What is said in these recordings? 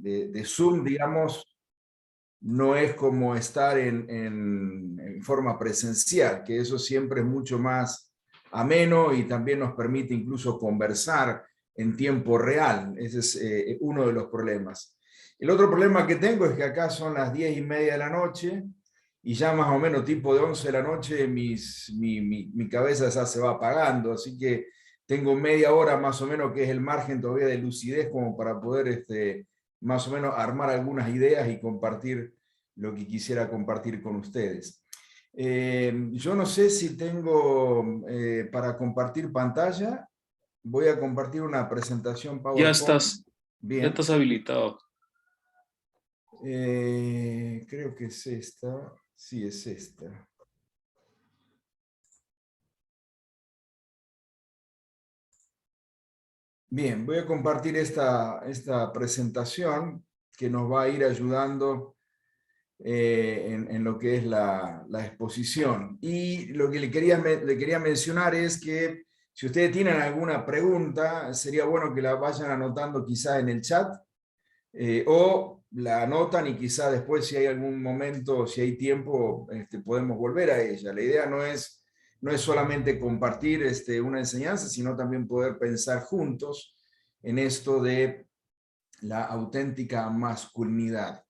de Zoom, digamos, no es como estar en forma presencial, que eso siempre es mucho más ameno y también nos permite incluso conversar en tiempo real. Ese es uno de los problemas. El otro problema que tengo es que acá son las 10:30 de la noche y ya más o menos tipo de 11 de la noche mi cabeza ya se va apagando, así que tengo media hora más o menos que es el margen todavía de lucidez como para poder más o menos armar algunas ideas y compartir lo que quisiera compartir con ustedes. Yo no sé si tengo para compartir pantalla. Voy a compartir una presentación Ya PowerPoint. Bien. estás habilitado. Creo que es esta. Sí, es esta. Bien, voy a compartir esta presentación que nos va a ir ayudando en lo que es la exposición. Y lo que le quería mencionar es que si ustedes tienen alguna pregunta, sería bueno que la vayan anotando quizá en el chat o la anotan y quizá después si hay algún momento, si hay tiempo, podemos volver a ella. La idea no es solamente compartir una enseñanza, sino también poder pensar juntos en esto de la auténtica masculinidad.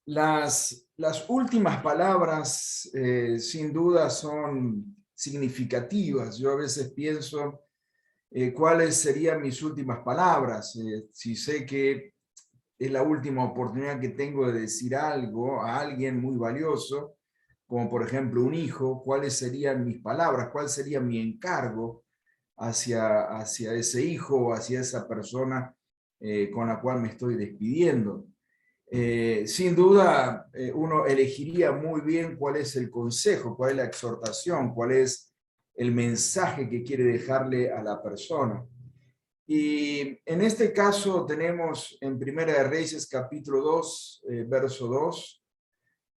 Las últimas palabras sin duda son significativas. Yo a veces pienso cuáles serían mis últimas palabras. Si sé que es la última oportunidad que tengo de decir algo a alguien muy valioso, como por ejemplo un hijo, cuáles serían mis palabras, cuál sería mi encargo hacia ese hijo o hacia esa persona con la cual me estoy despidiendo. Sin duda, uno elegiría muy bien cuál es el consejo, cuál es la exhortación, cuál es el mensaje que quiere dejarle a la persona. Y en este caso tenemos en Primera de Reyes capítulo 2, verso 2,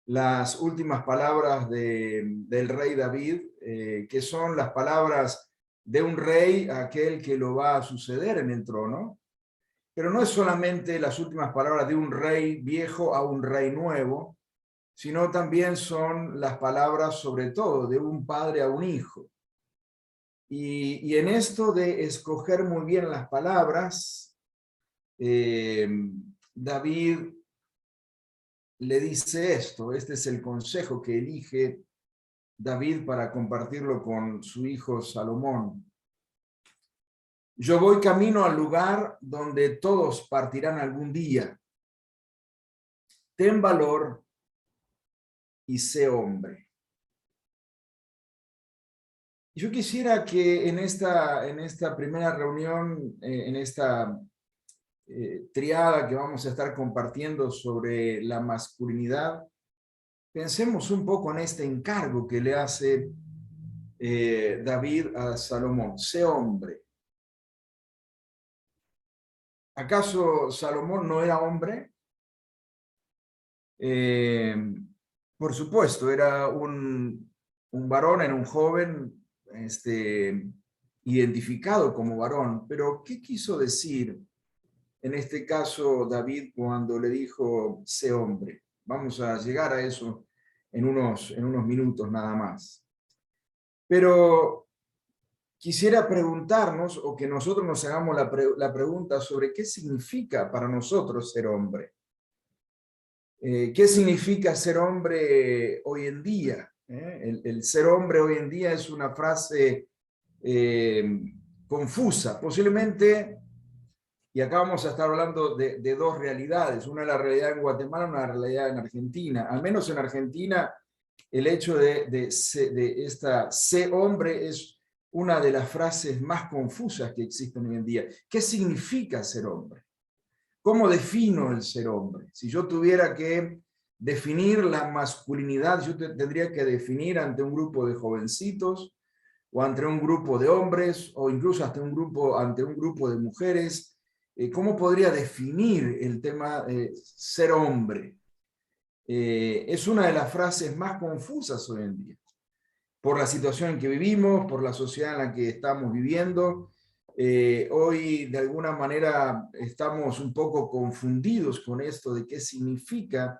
las últimas palabras del rey David, que son las palabras de un rey, aquel que lo va a suceder en el trono. Pero no es solamente las últimas palabras de un rey viejo a un rey nuevo, sino también son las palabras, sobre todo, de un padre a un hijo. Y en esto de escoger muy bien las palabras, David le dice esto, este es el consejo que elige David para compartirlo con su hijo Salomón. Yo voy camino al lugar donde todos partirán algún día. Ten valor y sé hombre. Yo quisiera que en esta primera reunión, en esta triada que vamos a estar compartiendo sobre la masculinidad, pensemos un poco en este encargo que le hace David a Salomón. Sé hombre. ¿Acaso Salomón no era hombre? Por supuesto, era un varón, era un joven identificado como varón, pero ¿qué quiso decir en este caso David cuando le dijo sé hombre? Vamos a llegar a eso en unos minutos nada más. Pero quisiera preguntarnos o que nosotros nos hagamos la pregunta sobre qué significa para nosotros ser hombre. ¿Qué significa ser hombre hoy en día? El ser hombre hoy en día es una frase confusa, posiblemente, y acá vamos a estar hablando de dos realidades, una es la realidad en Guatemala, una realidad en Argentina. Al menos en Argentina, el hecho de esta ser hombre es una de las frases más confusas que existen hoy en día. ¿Qué significa ser hombre? ¿Cómo defino el ser hombre? Si yo tuviera que definir la masculinidad, yo tendría que definir ante un grupo de jovencitos, o ante un grupo de hombres, o incluso ante un grupo de mujeres. ¿Cómo podría definir el tema de ser hombre? Es una de las frases más confusas hoy en día, por la situación en que vivimos, por la sociedad en la que estamos viviendo. Hoy de alguna manera estamos un poco confundidos con esto de qué significa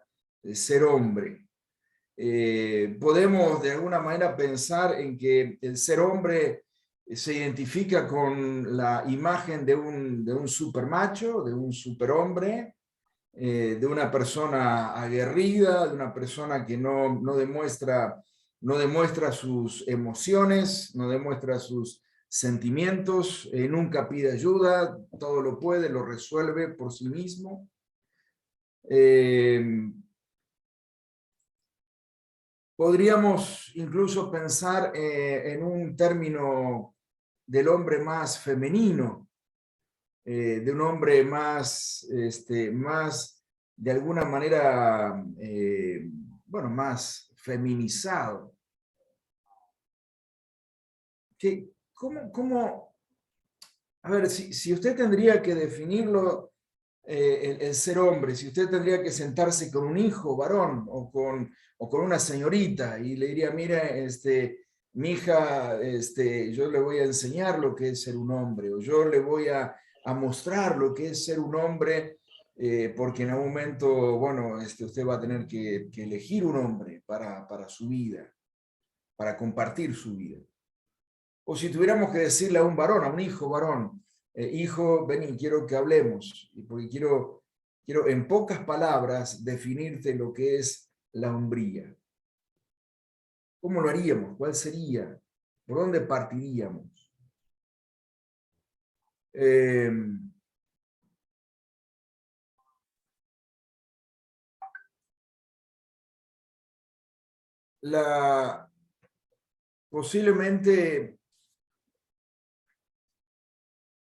ser hombre. Podemos de alguna manera pensar en que el ser hombre se identifica con la imagen de un supermacho, de un superhombre, de una persona aguerrida, de una persona que no demuestra sus emociones, no demuestra sus sentimientos, nunca pide ayuda, todo lo puede, lo resuelve por sí mismo. Podríamos incluso pensar en un término del hombre más femenino, de un hombre más de alguna manera, bueno, más feminizado. ¿Cómo? A ver, si usted tendría que definirlo, el ser hombre, si usted tendría que sentarse con un hijo varón o con una señorita y le diría, mira, mi hija, yo le voy a enseñar lo que es ser un hombre, o yo le voy a mostrar lo que es ser un hombre, porque en algún momento, bueno, usted va a tener que elegir un hombre para su vida, para compartir su vida. O si tuviéramos que decirle a un varón, a un hijo varón, hijo, ven y quiero que hablemos, porque quiero en pocas palabras definirte lo que es la hombría. ¿Cómo lo haríamos? ¿Cuál sería? ¿Por dónde partiríamos? Posiblemente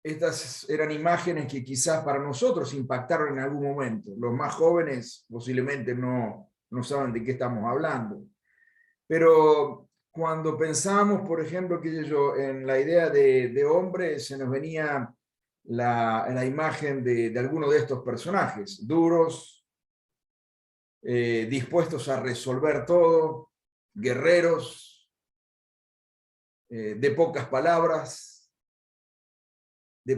estas eran imágenes que quizás para nosotros impactaron en algún momento. Los más jóvenes posiblemente no saben de qué estamos hablando. Pero cuando pensamos, por ejemplo, en la idea de hombre, se nos venía la imagen de alguno de estos personajes, duros, dispuestos a resolver todo, guerreros, de pocas palabras, de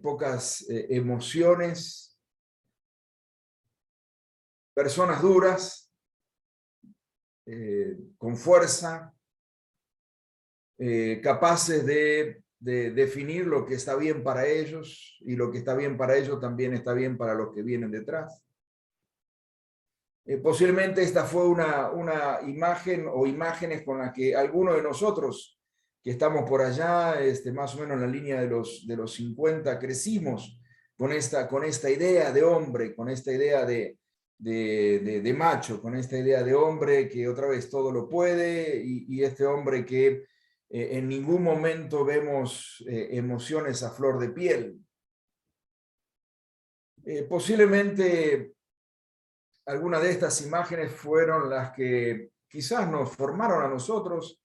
pocas emociones, personas duras, con fuerza, capaces de definir lo que está bien para ellos, y lo que está bien para ellos también está bien para los que vienen detrás. Posiblemente esta fue una imagen o imágenes con las que algunos de nosotros que estamos por allá, más o menos en la línea de los 50, crecimos con esta idea de hombre, con esta idea de macho, con esta idea de hombre que otra vez todo lo puede, y este hombre que en ningún momento vemos emociones a flor de piel. Posiblemente algunas de estas imágenes fueron las que quizás nos formaron a nosotros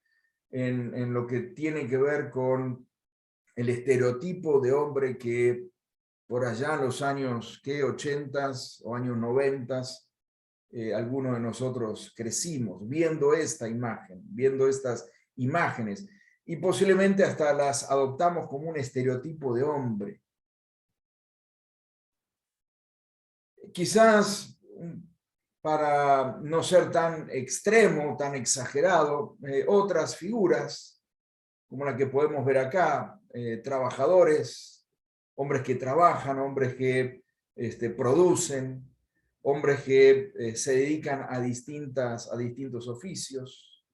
en lo que tiene que ver con el estereotipo de hombre que por allá en los años 80s o años 90s, algunos de nosotros crecimos viendo esta imagen, viendo estas imágenes, y posiblemente hasta las adoptamos como un estereotipo de hombre. Quizás para no ser tan extremo, tan exagerado, otras figuras, como la que podemos ver acá, trabajadores, hombres que trabajan, hombres que producen, hombres que se dedican a distintos oficios,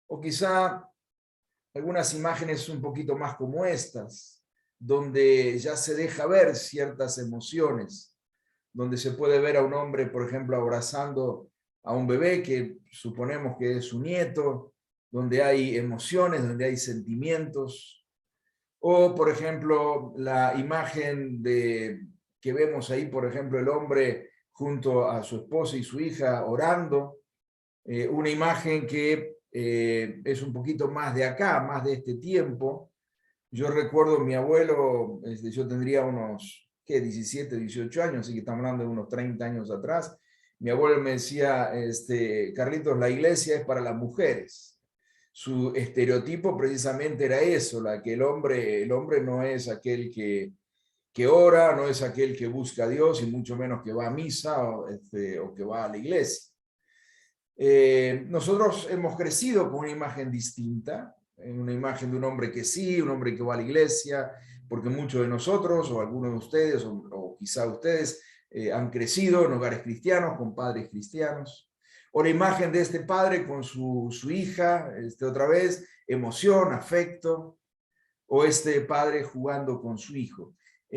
o quizá algunas imágenes un poquito más como estas, donde ya se deja ver ciertas emociones, donde se puede ver a un hombre, por ejemplo, abrazando a un bebé que suponemos que es su nieto, donde hay emociones, donde hay sentimientos. O, por ejemplo, la imagen que vemos ahí, por ejemplo, el hombre junto a su esposa y su hija orando, una imagen que es un poquito más de acá, más de este tiempo. Yo recuerdo mi abuelo, yo tendría unos 17, 18 años, así que estamos hablando de unos 30 años atrás. Mi abuelo me decía, Carlitos, la iglesia es para las mujeres. su estereotipo precisamente era eso, la que el hombre no es aquel que ora, no es aquel que busca a Dios y mucho menos que va a misa o que va a la iglesia. Nosotros hemos crecido con una imagen distinta, en una imagen de un hombre que sí, un hombre que va a la iglesia, porque muchos de nosotros, o algunos de ustedes, o quizá ustedes, han crecido en hogares cristianos, con padres cristianos, o la imagen de este padre con su hija, otra vez, emoción, afecto, o este padre jugando con su hijo.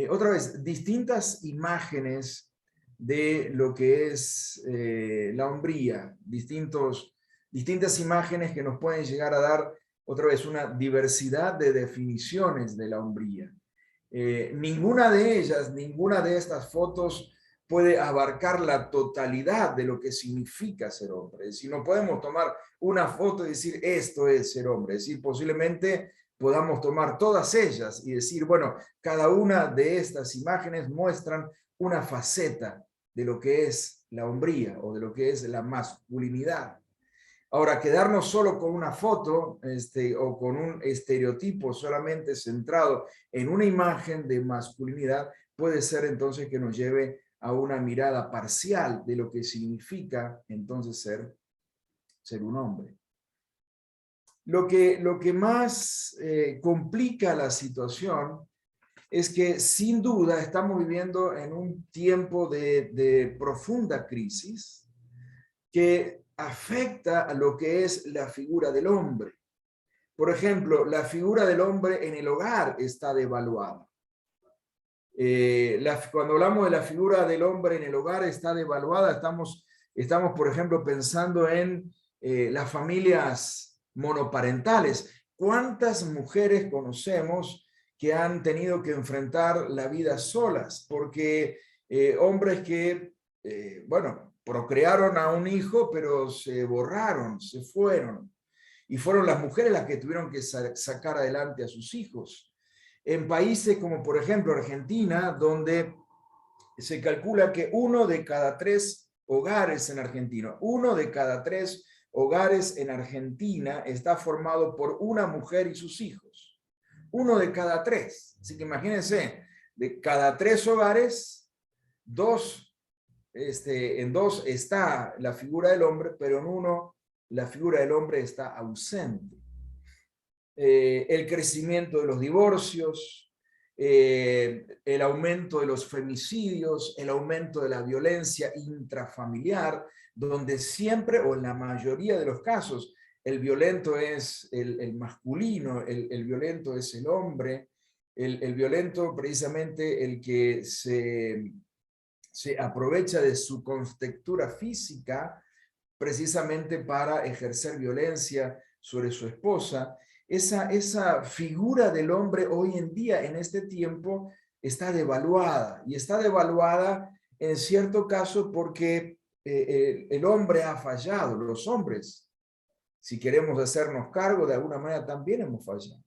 Otra vez, distintas imágenes de lo que es la hombría, distintas imágenes que nos pueden llegar a dar, otra vez, una diversidad de definiciones de la hombría. Ninguna de ellas, ninguna de estas fotos puede abarcar la totalidad de lo que significa ser hombre. Es decir, no podemos tomar una foto y decir esto es ser hombre. Es decir, posiblemente podamos tomar todas ellas y decir, bueno, cada una de estas imágenes muestran una faceta de lo que es la hombría o de lo que es la masculinidad. Ahora, quedarnos solo con una foto o con un estereotipo solamente centrado en una imagen de masculinidad puede ser entonces que nos lleve a una mirada parcial de lo que significa entonces ser un hombre. Lo que más complica la situación es que sin duda estamos viviendo en un tiempo de profunda crisis que afecta a lo que es la figura del hombre. Por ejemplo, la figura del hombre en el hogar está devaluada. Cuando hablamos de la figura del hombre en el hogar está devaluada, estamos por ejemplo, pensando en las familias monoparentales. ¿Cuántas mujeres conocemos que han tenido que enfrentar la vida solas? Porque hombres que, bueno, procrearon a un hijo, pero se borraron, se fueron. Y fueron las mujeres las que tuvieron que sacar adelante a sus hijos. En países como por ejemplo Argentina, donde se calcula que 1 de cada 3 hogares en Argentina, 1 de cada 3 hogares en Argentina está formado por una mujer y sus hijos. 1 de cada 3. Así que imagínense, de cada 3 hogares, en 2 está la figura del hombre, pero en 1 la figura del hombre está ausente. El crecimiento de los divorcios, el aumento de los femicidios, el aumento de la violencia intrafamiliar, donde siempre o en la mayoría de los casos el violento es el masculino, el violento es el hombre, el violento precisamente el que se aprovecha de su contextura física precisamente para ejercer violencia sobre su esposa. Esa figura del hombre hoy en día, en este tiempo, está devaluada. Y está devaluada en cierto caso porque el hombre ha fallado. Los hombres, si queremos hacernos cargo, de alguna manera también hemos fallado.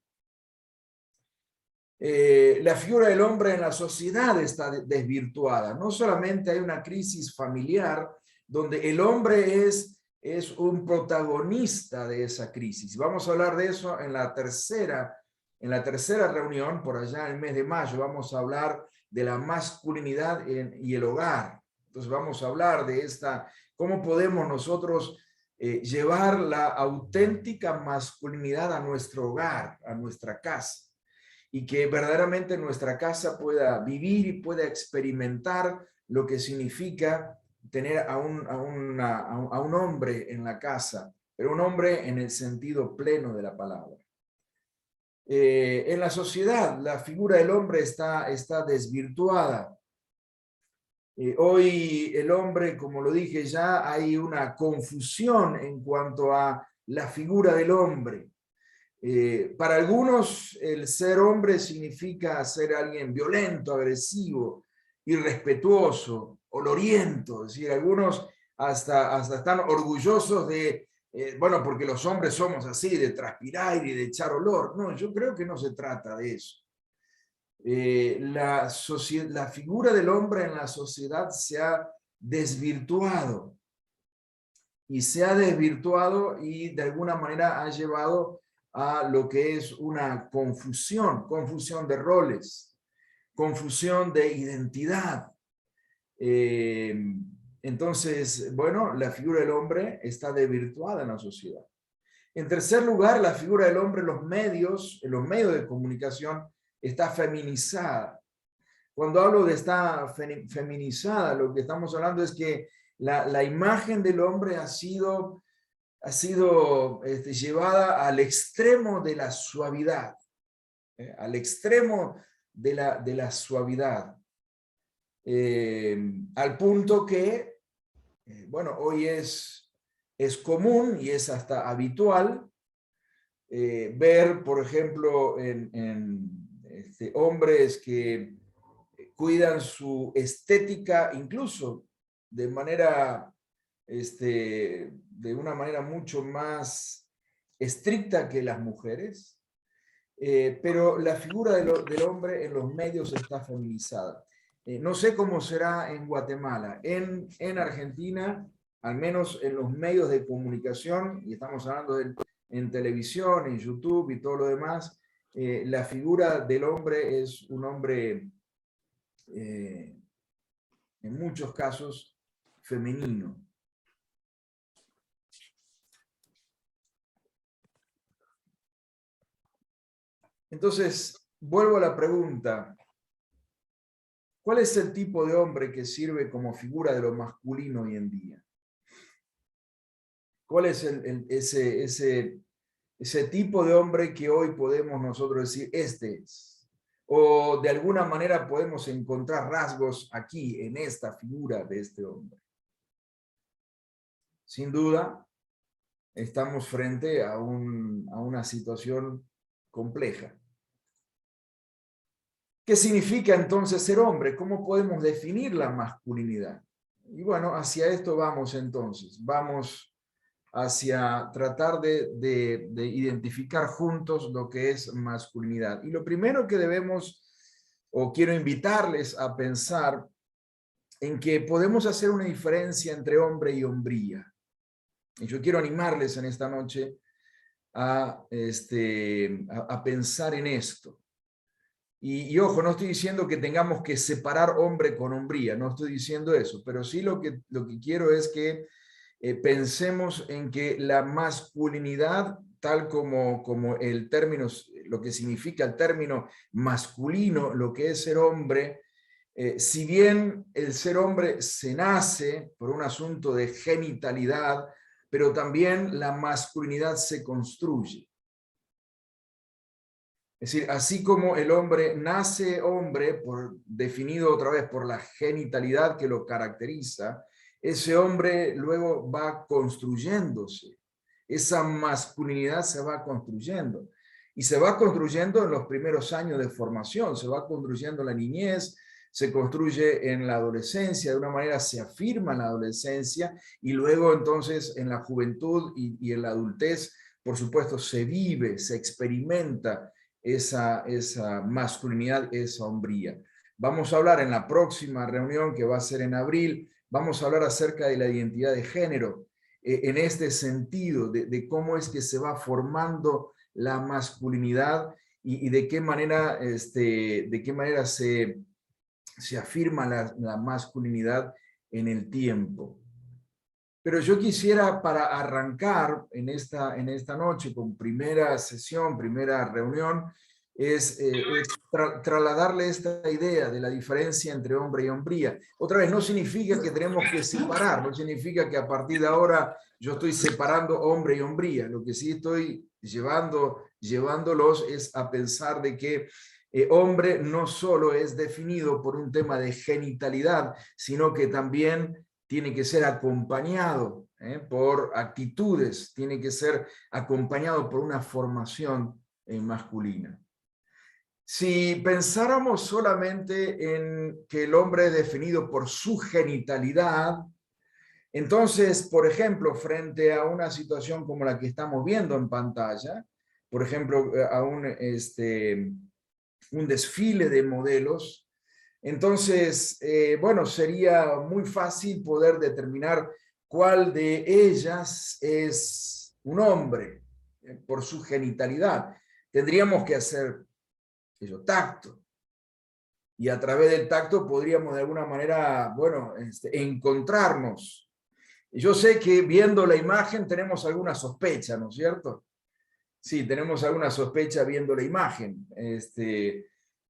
La figura del hombre en la sociedad está desvirtuada. No solamente hay una crisis familiar donde el hombre es un protagonista de esa crisis. Vamos a hablar de eso en la tercera reunión, por allá en el mes de mayo, vamos a hablar de la masculinidad y el hogar. Entonces vamos a hablar de cómo podemos nosotros llevar la auténtica masculinidad a nuestro hogar, a nuestra casa, y que verdaderamente nuestra casa pueda vivir y pueda experimentar lo que significa tener a un hombre en la casa, pero un hombre en el sentido pleno de la palabra. En la sociedad, la figura del hombre está desvirtuada. Hoy el hombre, como lo dije ya, hay una confusión en cuanto a la figura del hombre. Para algunos el ser hombre significa ser alguien violento, agresivo, irrespetuoso, oloriento. Es decir, algunos hasta están orgullosos de, bueno, porque los hombres somos así, de transpirar y de echar olor. No, yo creo que no se trata de eso. La figura del hombre en la sociedad se ha desvirtuado. y se ha desvirtuado y de alguna manera ha llevado a lo que es una confusión de roles, confusión de identidad. Entonces, bueno, la figura del hombre está desvirtuada en la sociedad. En tercer lugar, la figura del hombre en los medios de comunicación, está feminizada. Cuando hablo de estar feminizada, lo que estamos hablando es que la imagen del hombre ha sido llevada al extremo de la suavidad, al extremo de la suavidad, al punto que, bueno, hoy es común y es hasta habitual ver, por ejemplo, en hombres que cuidan su estética, incluso de una manera mucho más estricta que las mujeres, pero la figura del hombre en los medios está feminizada. No sé cómo será en Guatemala. En Argentina, al menos en los medios de comunicación, y estamos hablando en televisión, en YouTube y todo lo demás, la figura del hombre es un hombre, en muchos casos, femenino. Entonces, vuelvo a la pregunta: ¿cuál es el tipo de hombre que sirve como figura de lo masculino hoy en día? ¿Cuál es ese tipo de hombre que hoy podemos nosotros decir, este es? O de alguna manera podemos encontrar rasgos aquí, en esta figura de este hombre. Sin duda, estamos frente a una situación compleja. ¿Qué significa entonces ser hombre? ¿Cómo podemos definir la masculinidad? Y bueno, hacia esto vamos entonces. Vamos hacia tratar de identificar juntos lo que es masculinidad. Y lo primero que debemos, o quiero invitarles a pensar, en que podemos hacer una diferencia entre hombre y hombría. Y yo quiero animarles en esta noche a pensar en esto. Y ojo, no estoy diciendo que tengamos que separar hombre con hombría, no estoy diciendo eso, pero sí lo que quiero es que pensemos en que la masculinidad, tal como el término, lo que significa el término masculino, lo que es ser hombre, si bien el ser hombre se nace por un asunto de genitalidad, pero también la masculinidad se construye. Es decir, así como el hombre nace hombre, definido otra vez por la genitalidad que lo caracteriza, ese hombre luego va construyéndose. Esa masculinidad se va construyendo. Y se va construyendo en los primeros años de formación, se va construyendo en la niñez, se construye en la adolescencia, de una manera se afirma en la adolescencia, y luego entonces en la juventud y en la adultez, por supuesto, se vive, se experimenta esa masculinidad, esa hombría. Vamos a hablar en la próxima reunión, que va a ser en abril, vamos a hablar acerca de la identidad de género, en este sentido, de cómo es que se va formando la masculinidad y de qué manera, se afirma la masculinidad en el tiempo. Pero yo quisiera, para arrancar en esta noche con primera sesión, primera reunión, trasladarle esta idea de la diferencia entre hombre y hombría. Otra vez, no significa que tenemos que separar, no significa que a partir de ahora yo estoy separando hombre y hombría. Lo que sí estoy llevándolos es a pensar de que hombre no solo es definido por un tema de genitalidad, sino que también tiene que ser acompañado por actitudes, tiene que ser acompañado por una formación masculina. Si pensáramos solamente en que el hombre es definido por su genitalidad, entonces, por ejemplo, frente a una situación como la que estamos viendo en pantalla, por ejemplo, a un desfile de modelos, entonces, bueno, sería muy fácil poder determinar cuál de ellas es un hombre por su genitalidad. Tendríamos que hacer eso, tacto. Y a través del tacto podríamos de alguna manera, bueno, encontrarnos. Yo sé que viendo la imagen tenemos alguna sospecha, ¿no es cierto? Sí, tenemos alguna sospecha viendo la imagen,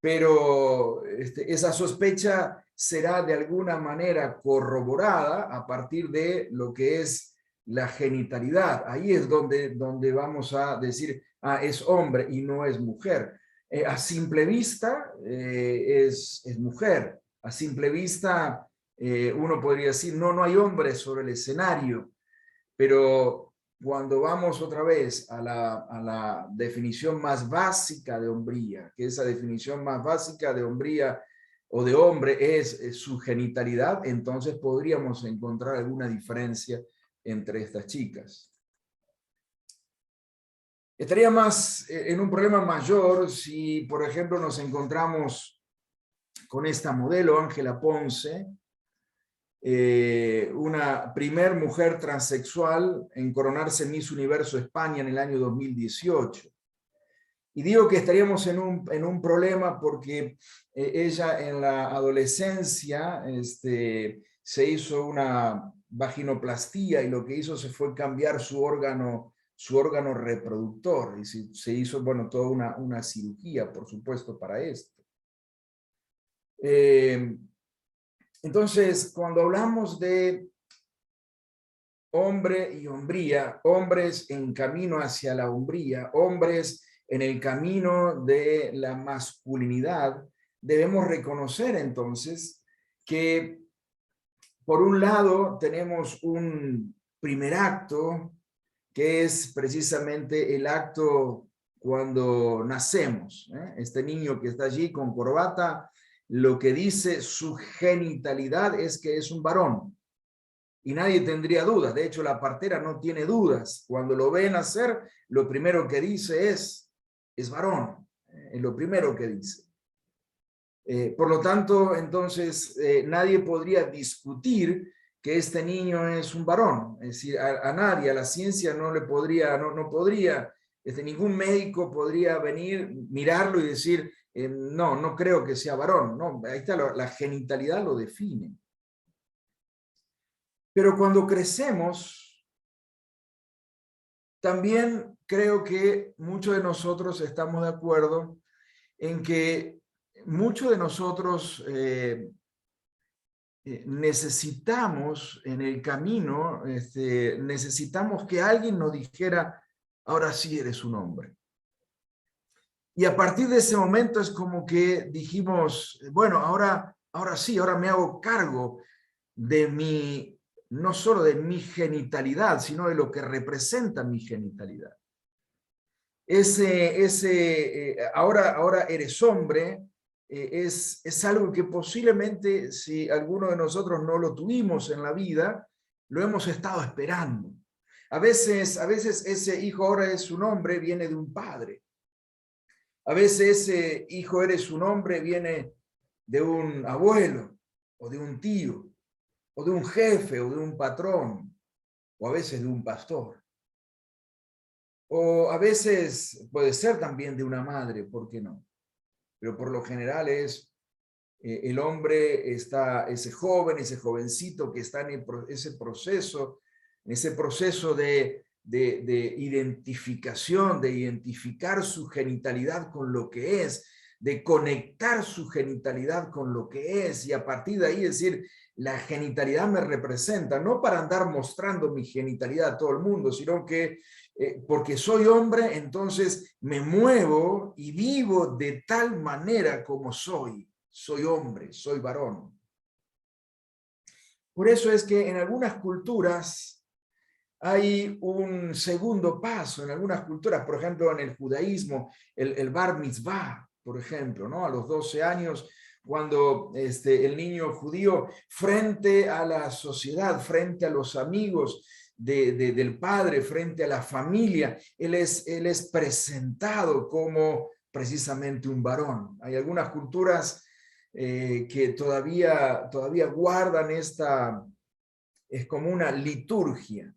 pero esa sospecha será de alguna manera corroborada a partir de lo que es la genitalidad. Ahí es donde vamos a decir, ah, es hombre y no es mujer. A simple vista es mujer. A simple vista uno podría decir, no, no hay hombre sobre el escenario, pero cuando vamos otra vez a la definición más básica de hombría, que esa definición más básica de hombría o de hombre es su genitalidad, entonces podríamos encontrar alguna diferencia entre estas chicas. Estaría más en un problema mayor si, por ejemplo, nos encontramos con esta modelo, Ángela Ponce, una primer mujer transexual en coronarse Miss Universo España en el año 2018. Y digo que estaríamos en un problema porque ella en la adolescencia se hizo una vaginoplastía y lo que hizo se fue cambiar su órgano reproductor y se hizo, bueno, toda una cirugía, por supuesto, para esto. Entonces, cuando hablamos de hombre y hombría, hombres en camino hacia la hombría, hombres en el camino de la masculinidad, debemos reconocer entonces que por un lado tenemos un primer acto que es precisamente el acto cuando nacemos. Este niño que está allí con corbata, lo que dice su genitalidad es que es un varón. Y nadie tendría dudas. De hecho, la partera no tiene dudas. Cuando lo ve nacer, lo primero que dice es varón. Es lo primero que dice. Por lo tanto, entonces, nadie podría discutir que este niño es un varón. Es decir, a nadie, a la ciencia no le podría, no podría, ningún médico podría venir, mirarlo y decir, no, no creo que sea varón. No, ahí está, la genitalidad lo define. Pero cuando crecemos, también creo que muchos de nosotros estamos de acuerdo en que muchos de nosotros necesitamos en el camino, necesitamos que alguien nos dijera, ahora sí eres un hombre. Y a partir de ese momento es como que dijimos, bueno, ahora sí, ahora me hago cargo de mi, no solo de mi genitalidad, sino de lo que representa mi genitalidad. Ahora eres hombre, es algo que posiblemente si alguno de nosotros no lo tuvimos en la vida, lo hemos estado esperando. A veces ese hijo ahora es un hombre, viene de un padre. A veces ese hijo eres un hombre, viene de un abuelo, o de un tío, o de un jefe, o de un patrón, o a veces de un pastor. O a veces puede ser también de una madre, ¿por qué no? Pero por lo general es el hombre, ese joven, ese jovencito que está en ese proceso de identificación, de identificar su genitalidad con lo que es, de conectar su genitalidad con lo que es, y a partir de ahí decir, la genitalidad me representa, no para andar mostrando mi genitalidad a todo el mundo, sino que porque soy hombre, entonces me muevo y vivo de tal manera como soy hombre, soy varón. Por eso es que en algunas culturas hay un segundo paso, en algunas culturas, por ejemplo, en el judaísmo, el bar mitzvah, por ejemplo, ¿no? A los 12 años, cuando el niño judío, frente a la sociedad, frente a los amigos del padre, frente a la familia, él es presentado como precisamente un varón. Hay algunas culturas que todavía guardan es como una liturgia,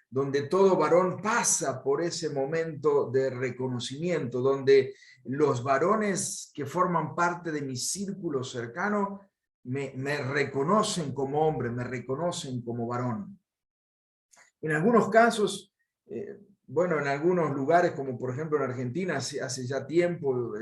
donde todo varón pasa por ese momento de reconocimiento, donde los varones que forman parte de mi círculo cercano me reconocen como hombre, me reconocen como varón. En algunos casos, bueno, en algunos lugares, como por ejemplo en Argentina, hace ya tiempo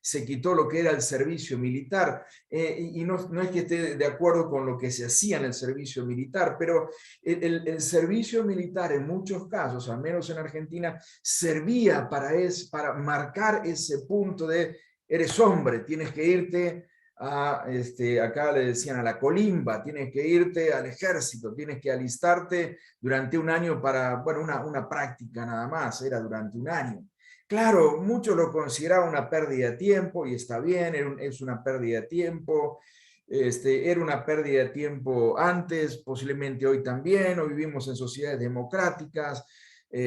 se quitó lo que era el servicio militar, y no es que esté de acuerdo con lo que se hacía en el servicio militar, pero el servicio militar en muchos casos, al menos en Argentina, servía para marcar ese punto de eres hombre, tienes que irte acá le decían a la colimba, tienes que irte al ejército, tienes que alistarte durante un año para, bueno, una práctica nada más, era durante un año. Claro, muchos lo consideraban una pérdida de tiempo, y está bien, es una pérdida de tiempo, era una pérdida de tiempo antes, posiblemente hoy también, hoy vivimos en sociedades democráticas,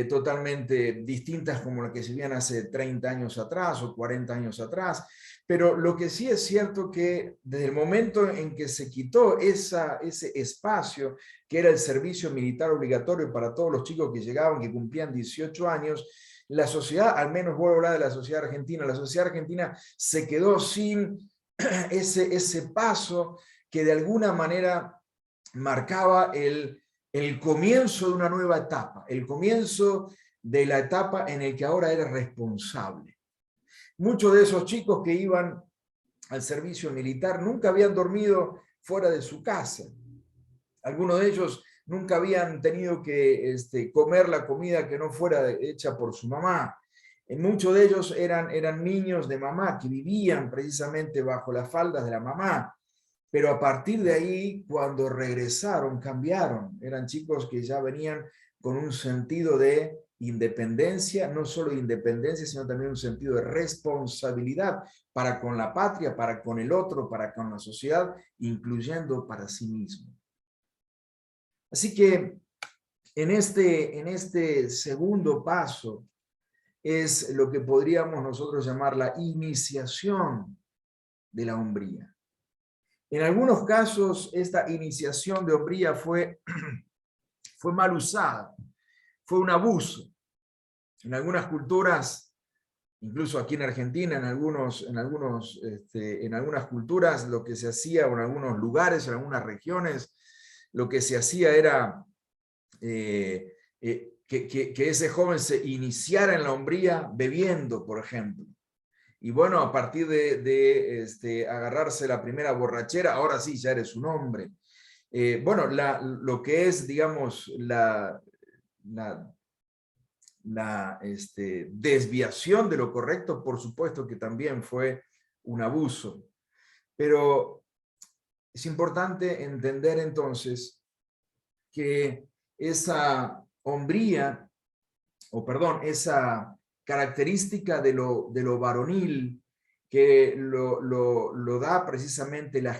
totalmente distintas como las que se vivían hace 30 años atrás o 40 años atrás, pero lo que sí es cierto que desde el momento en que se quitó ese espacio, que era el servicio militar obligatorio para todos los chicos que llegaban, que cumplían 18 años, la sociedad, al menos voy a hablar de la sociedad argentina se quedó sin ese paso que de alguna manera marcaba el comienzo de una nueva etapa, el comienzo de la etapa en el que ahora era responsable. Muchos de esos chicos que iban al servicio militar nunca habían dormido fuera de su casa. Algunos de ellos nunca habían tenido que comer la comida que no fuera hecha por su mamá. Muchos de ellos eran niños de mamá que vivían precisamente bajo las faldas de la mamá. Pero a partir de ahí, cuando regresaron, cambiaron. Eran chicos que ya venían con un sentido de independencia, no solo de independencia, sino también un sentido de responsabilidad para con la patria, para con el otro, para con la sociedad, incluyendo para sí mismo. Así que en este segundo paso es lo que podríamos nosotros llamar la iniciación de la hombría. En algunos casos, esta iniciación de hombría fue mal usada, fue un abuso. En algunas culturas, incluso aquí en Argentina, en algunas culturas, lo que se hacía, o en algunos lugares, en algunas regiones, lo que se hacía era que ese joven se iniciara en la hombría bebiendo, por ejemplo. Y bueno, a partir de agarrarse la primera borrachera, ahora sí, ya eres un hombre. Bueno, lo que es, digamos, la desviación de lo correcto, por supuesto que también fue un abuso. Pero es importante entender entonces que esa hombría, o perdón, esa característica de lo varonil que lo da precisamente la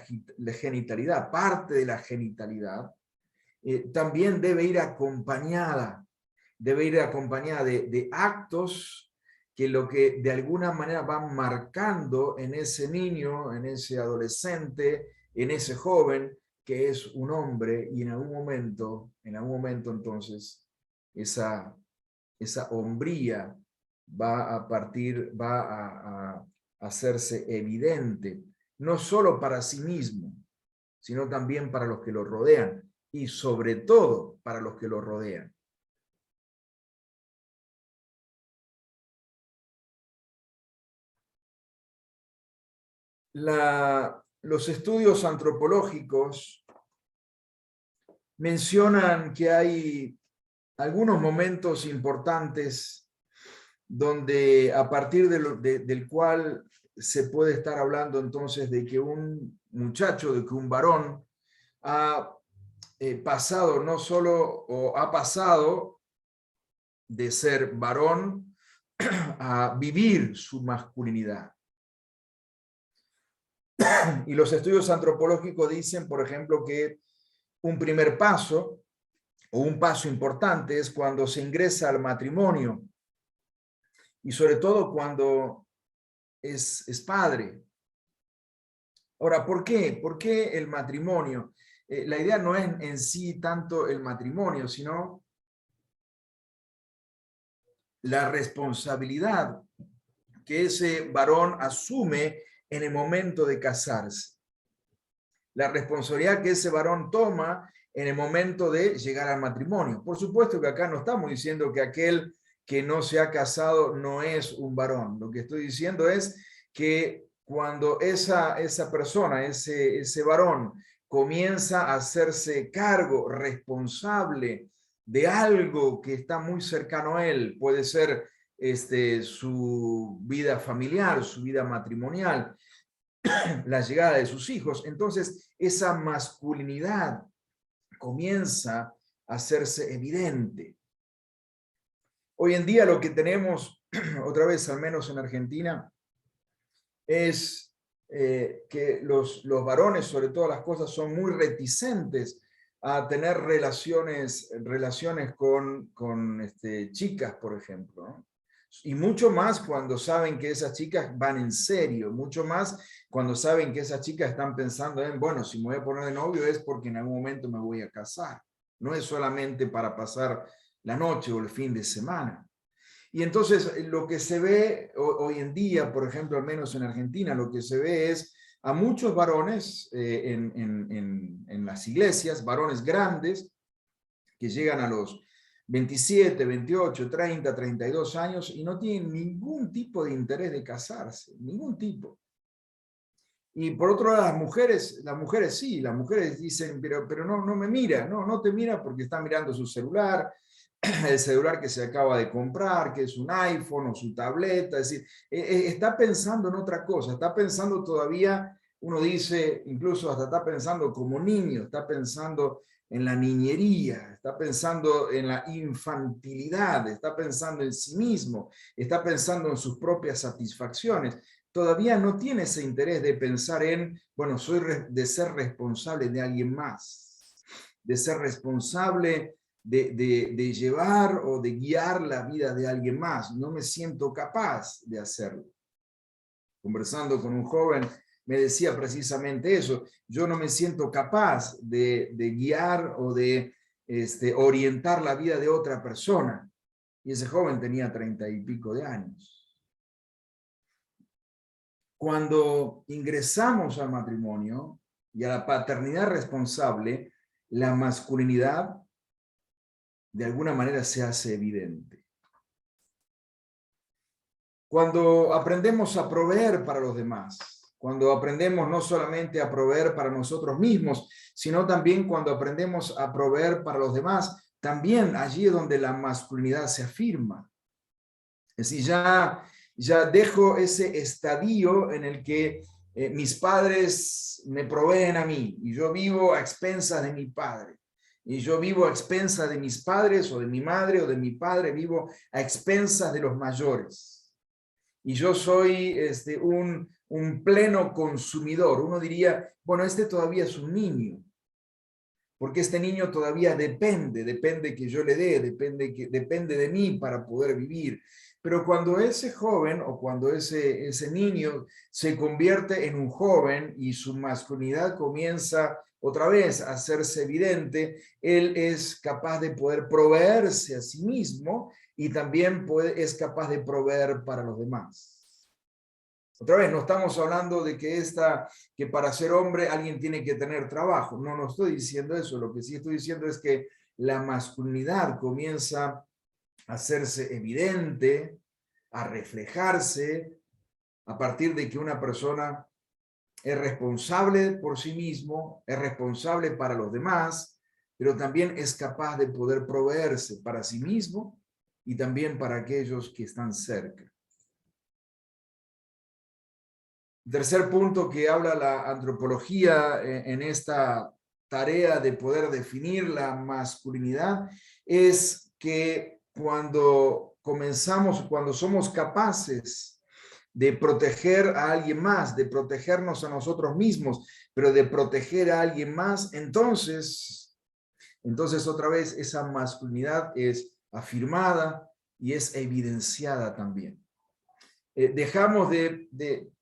genitalidad, parte de la genitalidad, también debe ir acompañada de actos que lo que de alguna manera van marcando en ese niño, en ese adolescente, en ese joven, que es un hombre, y en algún momento entonces, esa hombría va a hacerse evidente, no solo para sí mismo, sino también para los que lo rodean, y sobre todo para los que lo rodean. Los estudios antropológicos mencionan que hay algunos momentos importantes donde a partir del cual se puede estar hablando entonces de que un muchacho, de que un varón ha pasado no solo, o ha pasado de ser varón a vivir su masculinidad. Y los estudios antropológicos dicen, por ejemplo, que un primer paso, o un paso importante, es cuando se ingresa al matrimonio, y sobre todo cuando es padre. Ahora, ¿por qué? ¿Por qué el matrimonio? la idea no es en sí tanto el matrimonio, sino la responsabilidad que ese varón asume en el momento de casarse. La responsabilidad que ese varón toma en el momento de llegar al matrimonio. Por supuesto que acá no estamos diciendo que aquel que no se ha casado no es un varón. Lo que estoy diciendo es que cuando esa persona, ese varón, comienza a hacerse cargo, responsable de algo que está muy cercano a él, puede ser su vida familiar, su vida matrimonial, la llegada de sus hijos, entonces esa masculinidad comienza a hacerse evidente. Hoy en día lo que tenemos, otra vez al menos en Argentina, es que los varones, sobre todas las cosas, son muy reticentes a tener relaciones con chicas, por ejemplo, ¿no? Y mucho más cuando saben que esas chicas van en serio, mucho más cuando saben que esas chicas están pensando en, bueno, si me voy a poner de novio es porque en algún momento me voy a casar. No es solamente para pasar la noche o el fin de semana. Y entonces lo que se ve hoy en día, por ejemplo, al menos en Argentina, lo que se ve es a muchos varones en las iglesias, varones grandes, que llegan a los 27, 28, 30, 32 años y no tienen ningún tipo de interés de casarse, ningún tipo. Y por otro lado, las mujeres sí, las mujeres dicen, pero no me mira, no te mira porque está mirando su celular, el celular que se acaba de comprar, que es un iPhone o su tableta, es decir, está pensando en otra cosa, está pensando todavía, uno dice, incluso hasta está pensando como niño, está pensando en la niñería, está pensando en la infantilidad, está pensando en sí mismo, está pensando en sus propias satisfacciones. Todavía no tiene ese interés de pensar en, bueno, de ser responsable de alguien más, de ser responsable de llevar o de guiar la vida de alguien más. No me siento capaz de hacerlo. Conversando con un joven, me decía precisamente eso. Yo no me siento capaz de guiar o de orientar la vida de otra persona. Y ese joven tenía 30 y pico de años. Cuando ingresamos al matrimonio y a la paternidad responsable, la masculinidad de alguna manera se hace evidente. Cuando aprendemos a proveer para los demás, cuando aprendemos no solamente a proveer para nosotros mismos, sino también cuando aprendemos a proveer para los demás, también allí es donde la masculinidad se afirma. Es decir, ya dejo ese estadio en el que mis padres me proveen a mí y yo vivo a expensas de mi padre. Y yo vivo a expensas de mis padres o de mi madre o de mi padre, vivo a expensas de los mayores. Y yo soy un pleno consumidor. Uno diría, bueno, este todavía es un niño, porque este niño todavía depende que yo le dé, depende de mí para poder vivir. Pero cuando ese joven o cuando ese niño se convierte en un joven y su masculinidad comienza otra vez a hacerse evidente, él es capaz de poder proveerse a sí mismo y también es capaz de proveer para los demás. Otra vez, no estamos hablando de que para ser hombre alguien tiene que tener trabajo. No estoy diciendo eso. Lo que sí estoy diciendo es que la masculinidad comienza a hacerse evidente, a reflejarse a partir de que una persona es responsable por sí mismo, es responsable para los demás, pero también es capaz de poder proveerse para sí mismo y también para aquellos que están cerca. Tercer punto que habla la antropología en esta tarea de poder definir la masculinidad es que cuando somos capaces de proteger a alguien más, de protegernos a nosotros mismos, pero de proteger a alguien más, entonces otra vez esa masculinidad es afirmada y es evidenciada también.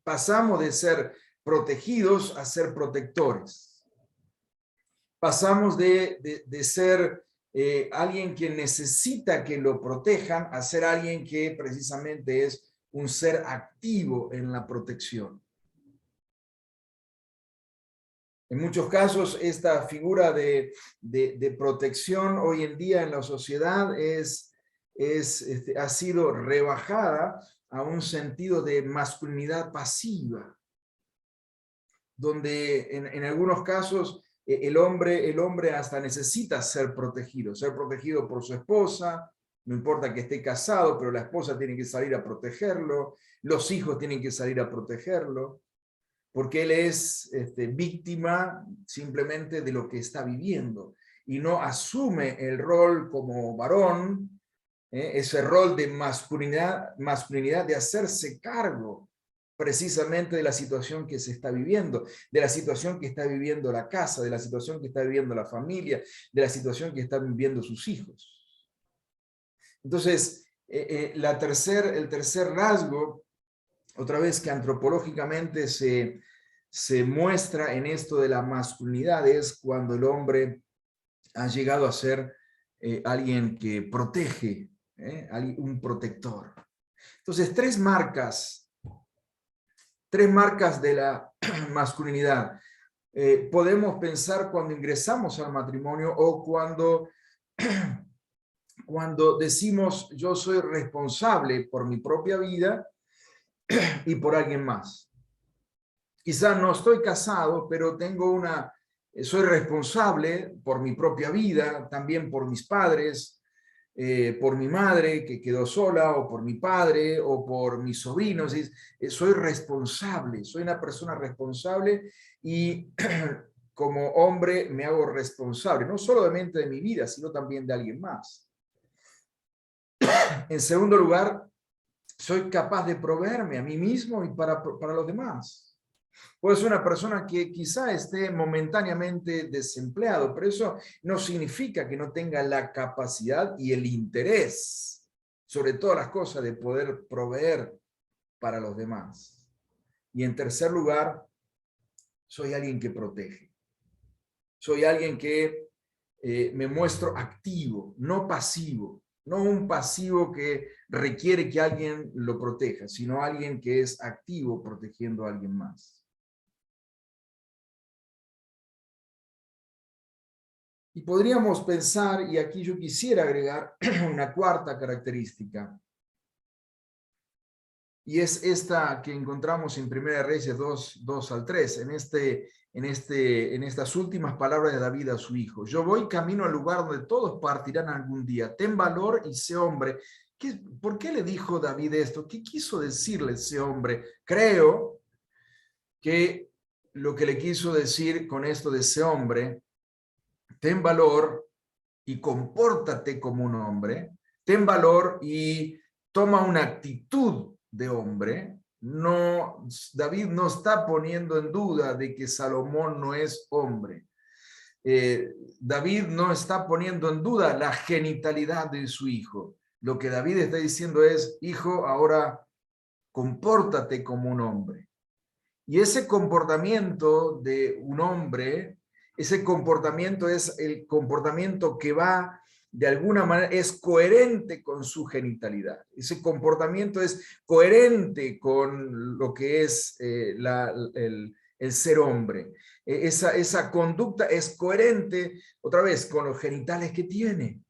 Pasamos de ser protegidos a ser protectores. Pasamos de ser alguien que necesita que lo protejan a ser alguien que precisamente es un ser activo en la protección. En muchos casos, esta figura de protección hoy en día en la sociedad ha sido rebajada a un sentido de masculinidad pasiva, donde en algunos casos el hombre hasta necesita ser protegido por su esposa, no importa que esté casado, pero la esposa tiene que salir a protegerlo, los hijos tienen que salir a protegerlo, porque él es víctima simplemente de lo que está viviendo y no asume el rol como varón, ese rol de masculinidad de hacerse cargo precisamente de la situación que se está viviendo, de la situación que está viviendo la casa, de la situación que está viviendo la familia, de la situación que están viviendo sus hijos. Entonces, el tercer rasgo, otra vez que antropológicamente se muestra en esto de la masculinidad, es cuando el hombre ha llegado a ser alguien que protege, un protector. Entonces, tres marcas de la masculinidad. Podemos pensar cuando ingresamos al matrimonio o cuando decimos yo soy responsable por mi propia vida y por alguien más. Quizá no estoy casado, pero soy responsable por mi propia vida, también por mis padres, por mi madre que quedó sola, o por mi padre, o por mis sobrinos. Soy responsable, soy una persona responsable y como hombre me hago responsable, no solamente de mi vida, sino también de alguien más. En segundo lugar, soy capaz de proveerme a mí mismo y para los demás. Puede ser una persona que quizá esté momentáneamente desempleado, pero eso no significa que no tenga la capacidad y el interés, sobre todas las cosas, de poder proveer para los demás. Y en tercer lugar, soy alguien que protege. Soy alguien que me muestro activo, no pasivo. No un pasivo que requiere que alguien lo proteja, sino alguien que es activo protegiendo a alguien más. Y podríamos pensar, y aquí yo quisiera agregar una cuarta característica, y es esta que encontramos en 1 Reyes 2 al 3, en estas últimas palabras de David a su hijo. Yo voy camino al lugar donde todos partirán algún día. Ten valor y sé hombre. ¿Por qué le dijo David esto? ¿Qué quiso decirle ese hombre? Creo que lo que le quiso decir con esto de ese hombre, ten valor y compórtate como un hombre, ten valor y toma una actitud de hombre. No, David no está poniendo en duda de que Salomón no es hombre. David no está poniendo en duda la genitalidad de su hijo. Lo que David está diciendo es, hijo, ahora compórtate como un hombre. Y ese comportamiento de un hombre, ese comportamiento es el comportamiento que va, de alguna manera, es coherente con su genitalidad. Ese comportamiento es coherente con lo que es el ser hombre. Esa conducta es coherente, otra vez, con los genitales que tiene.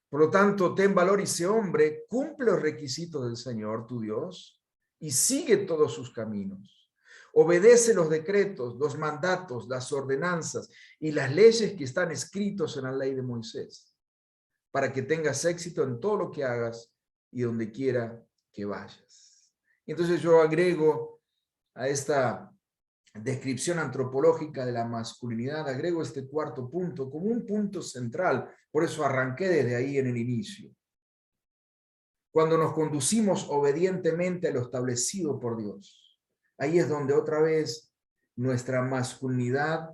Por lo tanto, ten valor y sé hombre, cumple los requisitos del Señor, tu Dios, y sigue todos sus caminos. Obedece los decretos, los mandatos, las ordenanzas y las leyes que están escritos en la ley de Moisés, para que tengas éxito en todo lo que hagas y donde quiera que vayas. Y entonces yo agrego a esta descripción antropológica de la masculinidad, agrego este cuarto punto como un punto central, por eso arranqué desde ahí en el inicio. Cuando nos conducimos obedientemente a lo establecido por Dios, ahí es donde otra vez nuestra masculinidad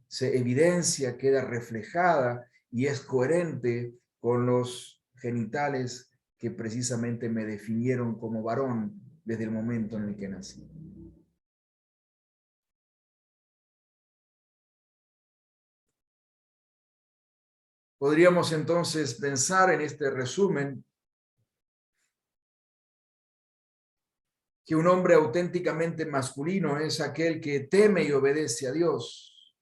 se evidencia, queda reflejada y es coherente con los genitales que precisamente me definieron como varón desde el momento en el que nací. Podríamos entonces pensar en este resumen que un hombre auténticamente masculino es aquel que teme y obedece a Dios,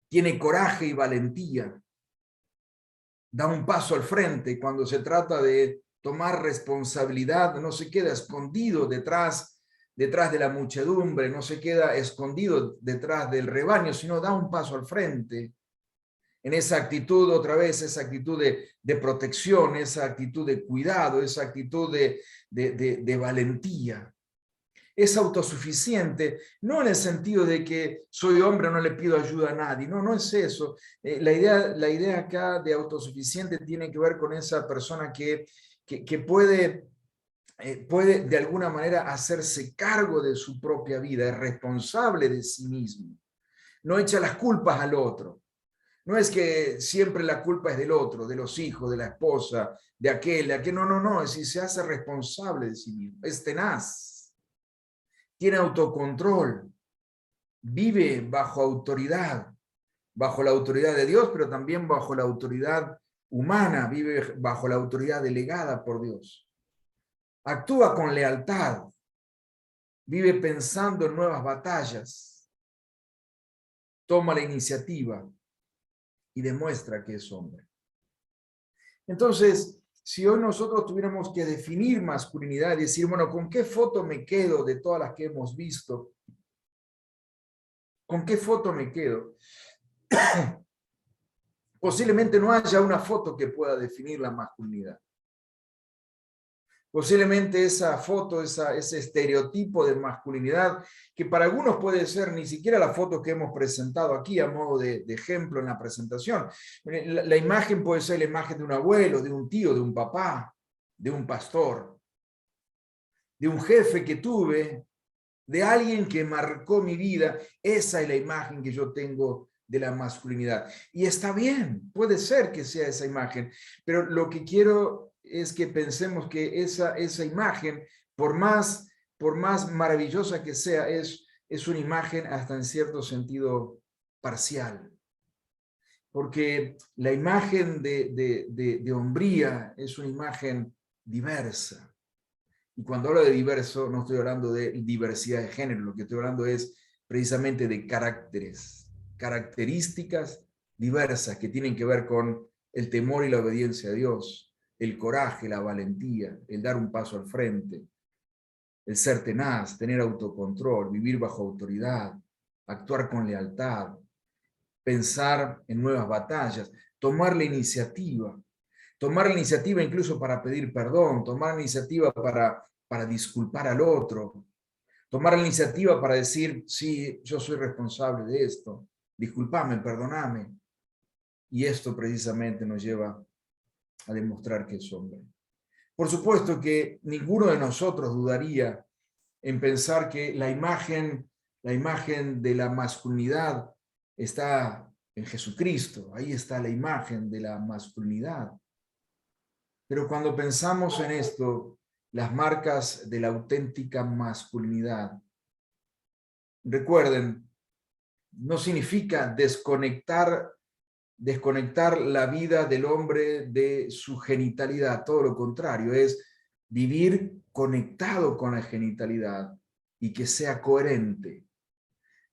tiene coraje y valentía, da un paso al frente cuando se trata de tomar responsabilidad, no se queda escondido detrás de la muchedumbre, no se queda escondido detrás del rebaño, sino da un paso al frente. En esa actitud, otra vez, esa actitud de protección, esa actitud de cuidado, esa actitud de valentía. Es autosuficiente, no en el sentido de que soy hombre, no le pido ayuda a nadie, no, no es eso. La idea acá de autosuficiente tiene que ver con esa persona que puede de alguna manera hacerse cargo de su propia vida, es responsable de sí mismo, no echa las culpas al otro. No es que siempre la culpa es del otro, de los hijos, de la esposa, de aquel, no, no, no, es decir, se hace responsable de sí mismo, es tenaz, tiene autocontrol, vive bajo autoridad, bajo la autoridad de Dios, pero también bajo la autoridad humana, vive bajo la autoridad delegada por Dios. Actúa con lealtad, vive pensando en nuevas batallas, toma la iniciativa y demuestra que es hombre. Entonces, si hoy nosotros tuviéramos que definir masculinidad y decir, bueno, ¿con qué foto me quedo de todas las que hemos visto? ¿Con qué foto me quedo? Posiblemente no haya una foto que pueda definir la masculinidad. Posiblemente esa foto, ese estereotipo de masculinidad, que para algunos puede ser ni siquiera la foto que hemos presentado aquí a modo de ejemplo en la presentación. La imagen puede ser la imagen de un abuelo, de un tío, de un papá, de un pastor, de un jefe que tuve, de alguien que marcó mi vida. Esa es la imagen que yo tengo de la masculinidad. Y está bien, puede ser que sea esa imagen, pero lo que quiero es que pensemos que esa imagen, por más maravillosa que sea, es una imagen hasta en cierto sentido parcial. Porque la imagen de hombría es una imagen diversa. Y cuando hablo de diverso, no estoy hablando de diversidad de género, lo que estoy hablando es precisamente de caracteres, características diversas que tienen que ver con el temor y la obediencia a Dios, el coraje, la valentía, el dar un paso al frente, el ser tenaz, tener autocontrol, vivir bajo autoridad, actuar con lealtad, pensar en nuevas batallas, tomar la iniciativa incluso para pedir perdón, tomar la iniciativa para disculpar al otro, tomar la iniciativa para decir, sí, yo soy responsable de esto, discúlpame, perdóname. Y esto precisamente nos lleva a demostrar que es hombre. Por supuesto que ninguno de nosotros dudaría en pensar que la imagen de la masculinidad está en Jesucristo. Ahí está la imagen de la masculinidad. Pero cuando pensamos en esto, las marcas de la auténtica masculinidad, recuerden, no significa desconectar la vida del hombre de su genitalidad, todo lo contrario, es vivir conectado con la genitalidad y que sea coherente.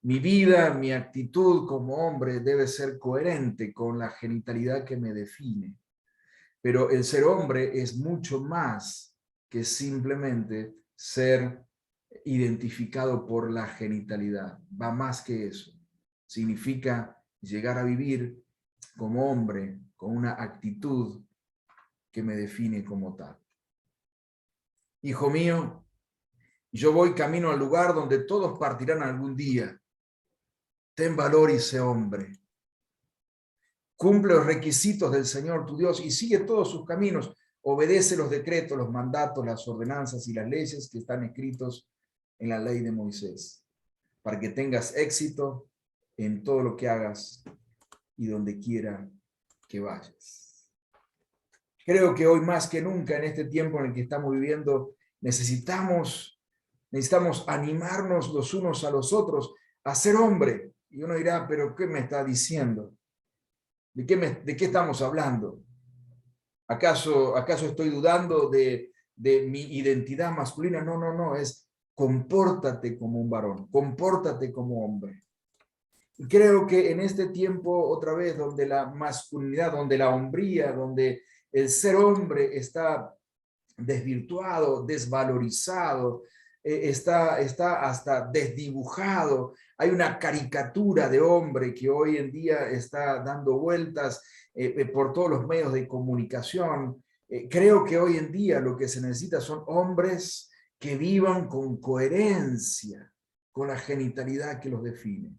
Mi vida, mi actitud como hombre debe ser coherente con la genitalidad que me define. Pero el ser hombre es mucho más que simplemente ser identificado por la genitalidad. Va más que eso. Significa llegar a vivir como hombre, con una actitud que me define como tal. Hijo mío, yo voy camino al lugar donde todos partirán algún día. Ten valor y sé hombre. Cumple los requisitos del Señor tu Dios y sigue todos sus caminos. Obedece los decretos, los mandatos, las ordenanzas y las leyes que están escritos en la ley de Moisés, para que tengas éxito en todo lo que hagas y donde quiera que vayas. Creo que hoy más que nunca, en este tiempo en el que estamos viviendo, necesitamos animarnos los unos a los otros a ser hombre. Y uno dirá, ¿pero qué me está diciendo? ¿De qué estamos hablando? ¿Acaso estoy dudando de mi identidad masculina? No, no, no, es compórtate como un varón, compórtate como hombre. Y creo que en este tiempo, otra vez, donde la masculinidad, donde la hombría, donde el ser hombre está desvirtuado, desvalorizado, está hasta desdibujado. Hay una caricatura de hombre que hoy en día está dando vueltas por todos los medios de comunicación. Creo que hoy en día lo que se necesita son hombres que vivan con coherencia con la genitalidad que los define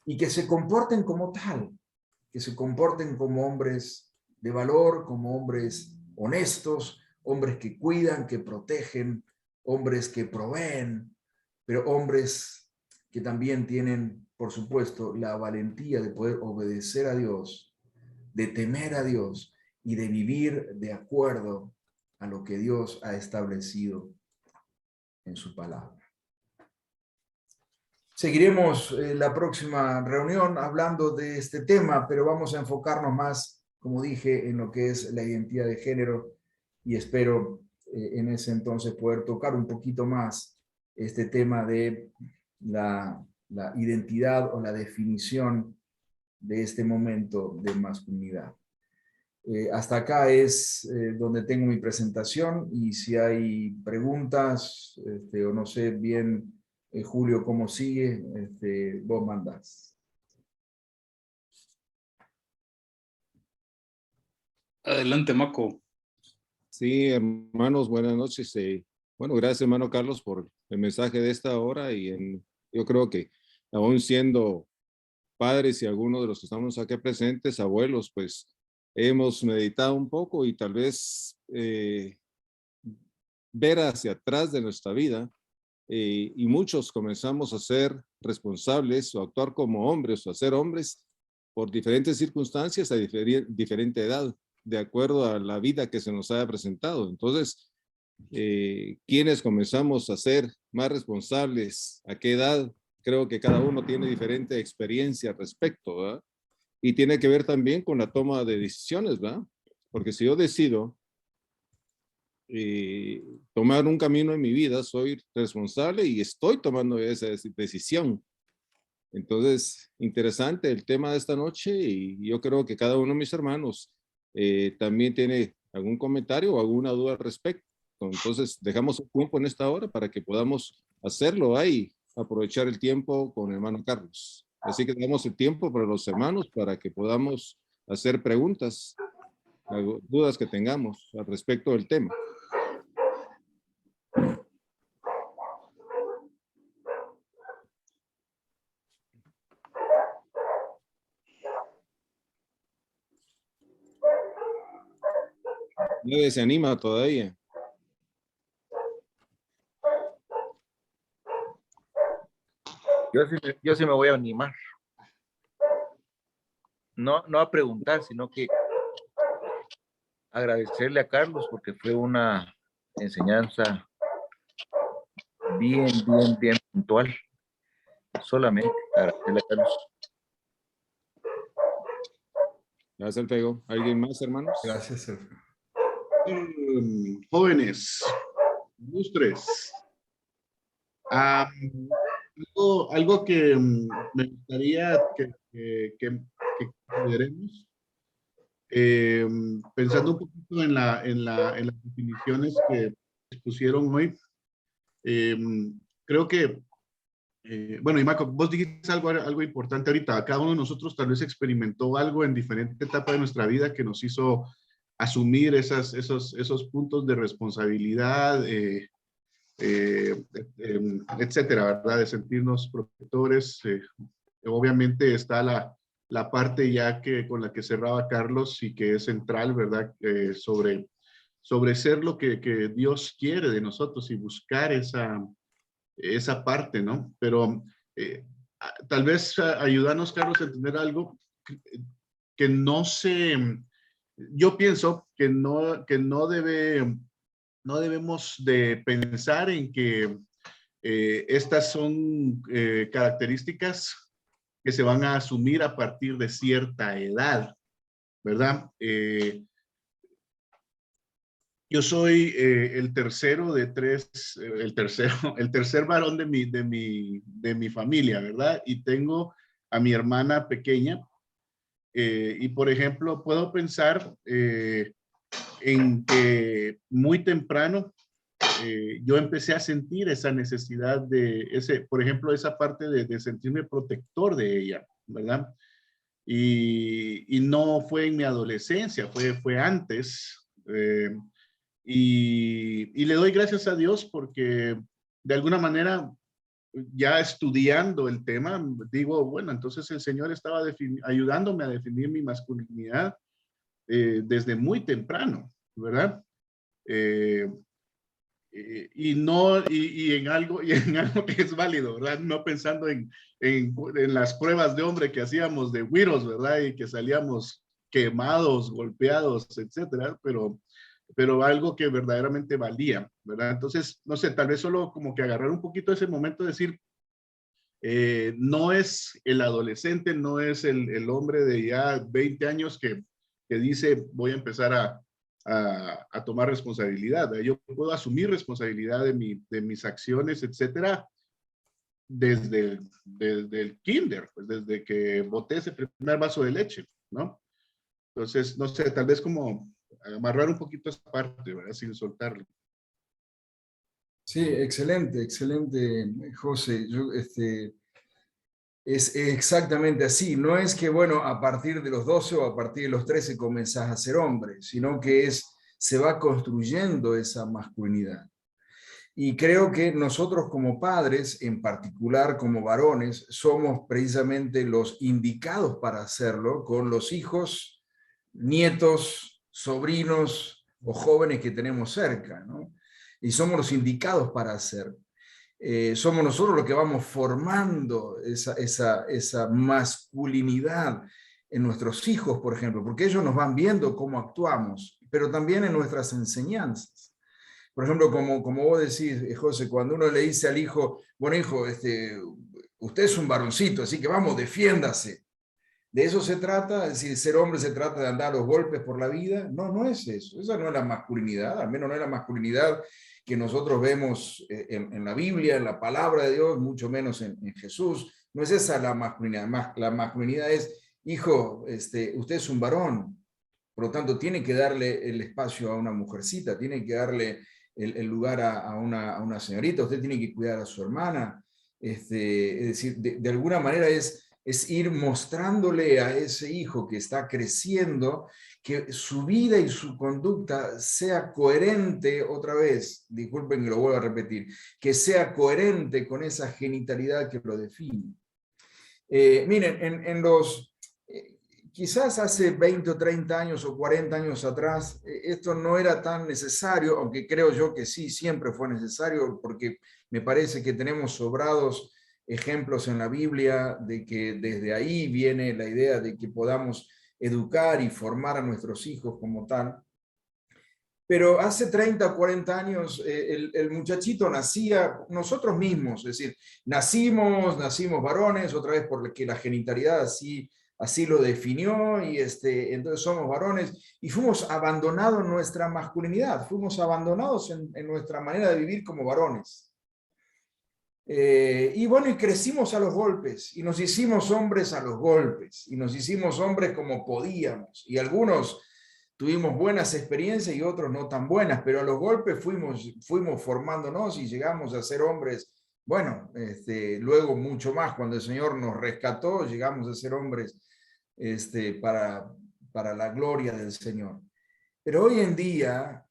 y que se comporten como tal, que se comporten como hombres de valor, como hombres honestos, hombres que cuidan, que protegen, hombres que proveen, pero hombres que también tienen, por supuesto, la valentía de poder obedecer a Dios, de temer a Dios y de vivir de acuerdo a lo que Dios ha establecido en su palabra. Seguiremos la próxima reunión hablando de este tema, pero vamos a enfocarnos más, como dije, en lo que es la identidad de género y espero en ese entonces poder tocar un poquito más este tema de la identidad o la definición de este momento de masculinidad. Hasta acá es donde tengo mi presentación y si hay preguntas o no sé bien, Julio, cómo sigue, vos mandás. Adelante, Maco. Sí, hermanos, buenas noches. Bueno, gracias, hermano Carlos, por el mensaje de esta hora yo creo que aún siendo padres y algunos de los que estamos aquí presentes, abuelos, pues hemos meditado un poco y tal vez ver hacia atrás de nuestra vida y muchos comenzamos a ser responsables o actuar como hombres o a ser hombres por diferentes circunstancias a diferente edad, de acuerdo a la vida que se nos haya presentado. Entonces, quienes comenzamos a ser más responsables, a qué edad, creo que cada uno tiene diferente experiencia al respecto, ¿verdad? Y tiene que ver también con la toma de decisiones, ¿verdad? Porque si yo decido tomar un camino en mi vida, soy responsable y estoy tomando esa decisión. Entonces, interesante el tema de esta noche y yo creo que cada uno de mis hermanos también tiene algún comentario o alguna duda al respecto. Entonces, dejamos un tiempo en esta hora para que podamos hacerlo ahí, aprovechar el tiempo con el hermano Carlos. Así que damos el tiempo para los hermanos para que podamos hacer preguntas, dudas que tengamos al respecto del tema. Nadie se anima todavía. Yo sí me voy a animar. No a preguntar, sino que agradecerle a Carlos porque fue una enseñanza bien puntual. Solamente agradecerle a Carlos. Gracias, Alfredo. ¿Alguien más, hermanos? Gracias, Sergio. Jóvenes, ilustres, algo que me gustaría que consideremos, pensando un poquito en las definiciones que expusieron hoy, creo que, bueno, y Marco, vos dijiste algo importante ahorita. Cada uno de nosotros tal vez experimentó algo en diferente etapa de nuestra vida que nos hizo asumir esos puntos de responsabilidad, etcétera, ¿verdad? De sentirnos protectores. Obviamente está la parte ya con la que cerraba Carlos y que es central, ¿verdad? Sobre ser lo que Dios quiere de nosotros y buscar esa parte, ¿no? Pero tal vez ayudarnos, Carlos, a entender algo que no se... Yo pienso que no debemos de pensar en que estas son características que se van a asumir a partir de cierta edad, ¿verdad? Yo soy el tercero de tres, el tercer varón de mi familia, ¿verdad? Y tengo a mi hermana pequeña. Y por ejemplo, puedo pensar en que muy temprano yo empecé a sentir esa necesidad por ejemplo, esa parte de sentirme protector de ella, ¿verdad? Y no fue en mi adolescencia, fue antes. Y le doy gracias a Dios porque de alguna manera, ya estudiando el tema, digo, bueno, entonces el Señor estaba ayudándome a definir mi masculinidad desde muy temprano, ¿verdad? En algo que es válido, ¿verdad? No pensando en las pruebas de hombre que hacíamos de güiros, ¿verdad? Y que salíamos quemados, golpeados, etcétera, pero algo que verdaderamente valía, ¿verdad? Entonces, no sé, tal vez solo como que agarrar un poquito ese momento de decir, no es el adolescente, no es el hombre de ya 20 años que dice, voy a empezar a tomar responsabilidad. Yo puedo asumir responsabilidad de mis acciones, etcétera, desde el kinder, pues desde que boté ese primer vaso de leche, ¿no? Entonces, no sé, tal vez como amarrar un poquito esa parte, ¿verdad? Sin soltarlo. Sí, excelente, excelente, José. Es exactamente así. No es que, bueno, a partir de los 12 o a partir de los 13 comenzás a ser hombre, sino que se va construyendo esa masculinidad. Y creo que nosotros como padres, en particular como varones, somos precisamente los indicados para hacerlo con los hijos, nietos, sobrinos o jóvenes que tenemos cerca, ¿no? Y somos los indicados para hacer. Somos nosotros los que vamos formando esa masculinidad en nuestros hijos, por ejemplo, porque ellos nos van viendo cómo actuamos, pero también en nuestras enseñanzas. Por ejemplo, como vos decís, José, cuando uno le dice al hijo, bueno, hijo, usted es un varoncito, así que vamos, defiéndase. ¿De eso se trata? Es decir, ser hombre se trata de andar a los golpes por la vida. No, no es eso. Esa no es la masculinidad, al menos no es la masculinidad que nosotros vemos en la Biblia, en la palabra de Dios, mucho menos en Jesús. No es esa la masculinidad. La masculinidad es, hijo, usted es un varón, por lo tanto tiene que darle el espacio a una mujercita, tiene que darle el lugar a una señorita, usted tiene que cuidar a su hermana. Es decir, de alguna manera es ir mostrándole a ese hijo que está creciendo que su vida y su conducta sea coherente, otra vez, disculpen que lo vuelvo a repetir, que sea coherente con esa genitalidad que lo define. Miren, quizás hace 20 o 30 años o 40 años atrás, esto no era tan necesario, aunque creo yo que sí, siempre fue necesario, porque me parece que tenemos sobrados ejemplos en la Biblia de que desde ahí viene la idea de que podamos educar y formar a nuestros hijos como tal. Pero hace 30 o 40 años el muchachito nacía nosotros mismos, es decir, nacimos varones, otra vez porque la genitalidad así lo definió, y entonces somos varones, y fuimos abandonados en nuestra masculinidad, fuimos abandonados en nuestra manera de vivir como varones. Y bueno, y crecimos a los golpes, y nos hicimos hombres a los golpes, y nos hicimos hombres como podíamos, y algunos tuvimos buenas experiencias y otros no tan buenas, pero a los golpes fuimos formándonos y llegamos a ser hombres, bueno, luego mucho más, cuando el Señor nos rescató, llegamos a ser hombres para la gloria del Señor. Pero hoy en día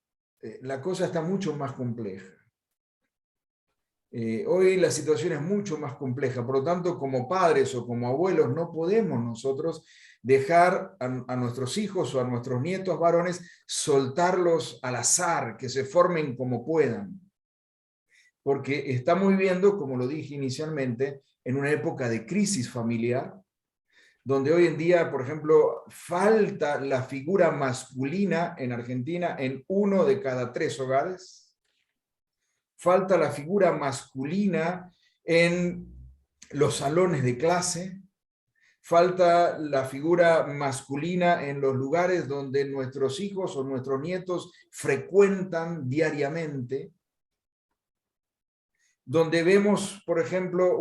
la cosa está mucho más compleja. Hoy la situación es mucho más compleja, por lo tanto, como padres o como abuelos, no podemos nosotros dejar a nuestros hijos o a nuestros nietos varones, soltarlos al azar, que se formen como puedan. Porque estamos viviendo, como lo dije inicialmente, en una época de crisis familiar, donde hoy en día, por ejemplo, falta la figura masculina en Argentina en 1 de cada 3 hogares. Falta la figura masculina en los salones de clase, falta la figura masculina en los lugares donde nuestros hijos o nuestros nietos frecuentan diariamente, donde vemos, por ejemplo,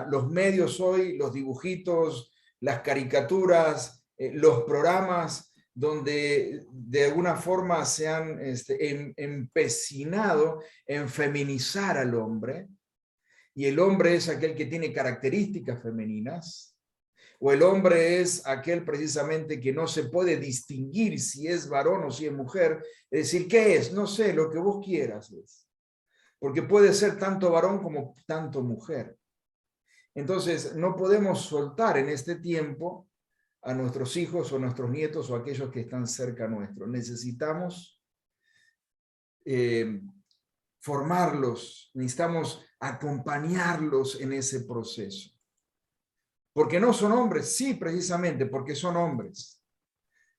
los medios hoy, los dibujitos, las caricaturas, los programas, donde de alguna forma se han empecinado en feminizar al hombre, y el hombre es aquel que tiene características femeninas, o el hombre es aquel precisamente que no se puede distinguir si es varón o si es mujer, es decir, ¿qué es? No sé, lo que vos quieras es. Porque puede ser tanto varón como tanto mujer. Entonces, no podemos soltar en este tiempo a nuestros hijos o nuestros nietos o aquellos que están cerca nuestro. Necesitamos formarlos, necesitamos acompañarlos en ese proceso. Porque no son hombres, sí, precisamente porque son hombres.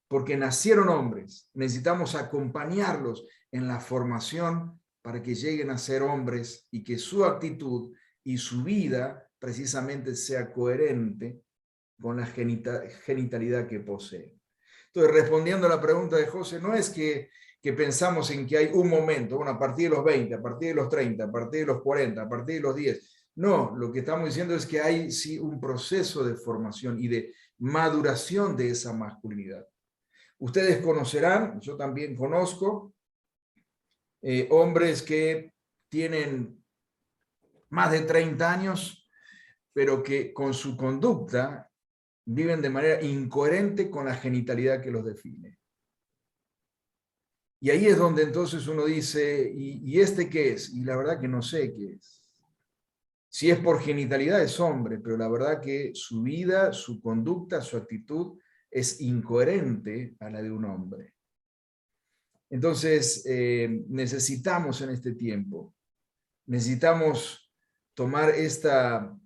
Porque nacieron hombres. Necesitamos acompañarlos en la formación para que lleguen a ser hombres y que su actitud y su vida precisamente sea coherente con la genitalidad que poseen. Entonces, respondiendo a la pregunta de José, no es que pensamos en que hay un momento, bueno, a partir de los 20, a partir de los 30, a partir de los 40, a partir de los 10. No, lo que estamos diciendo es que hay sí un proceso de formación y de maduración de esa masculinidad. Ustedes conocerán, yo también conozco, hombres que tienen más de 30 años, pero que con su conducta viven de manera incoherente con la genitalidad que los define. Y ahí es donde entonces uno dice, ¿y este qué es? Y la verdad que no sé qué es. Si es por genitalidad es hombre, pero la verdad que su vida, su conducta, su actitud es incoherente a la de un hombre. Entonces, necesitamos en este tiempo, necesitamos tomar esta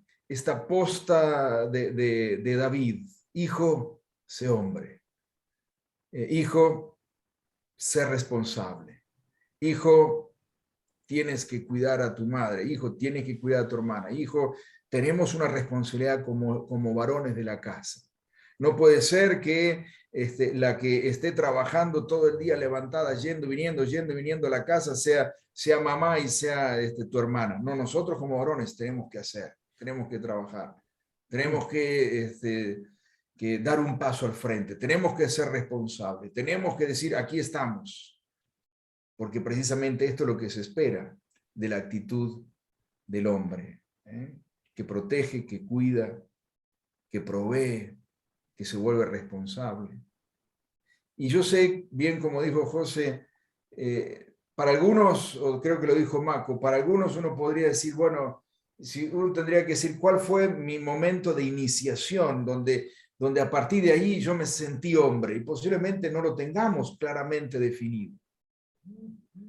posta de David. Hijo, sé hombre. Hijo, sé responsable. Hijo, tienes que cuidar a tu madre. Hijo, tienes que cuidar a tu hermana. Hijo, tenemos una responsabilidad como varones de la casa. No puede ser que la que esté trabajando todo el día levantada, yendo y viniendo a la casa, sea mamá y sea tu hermana. No, nosotros como varones tenemos que hacer, tenemos que trabajar, tenemos que dar un paso al frente, tenemos que ser responsables, tenemos que decir, aquí estamos, porque precisamente esto es lo que se espera de la actitud del hombre, que protege, que cuida, que provee, que se vuelve responsable. Y yo sé, bien como dijo José, para algunos, o creo que lo dijo Maco, para algunos uno podría decir, bueno, si uno tendría que decir cuál fue mi momento de iniciación, donde a partir de ahí yo me sentí hombre, y posiblemente no lo tengamos claramente definido.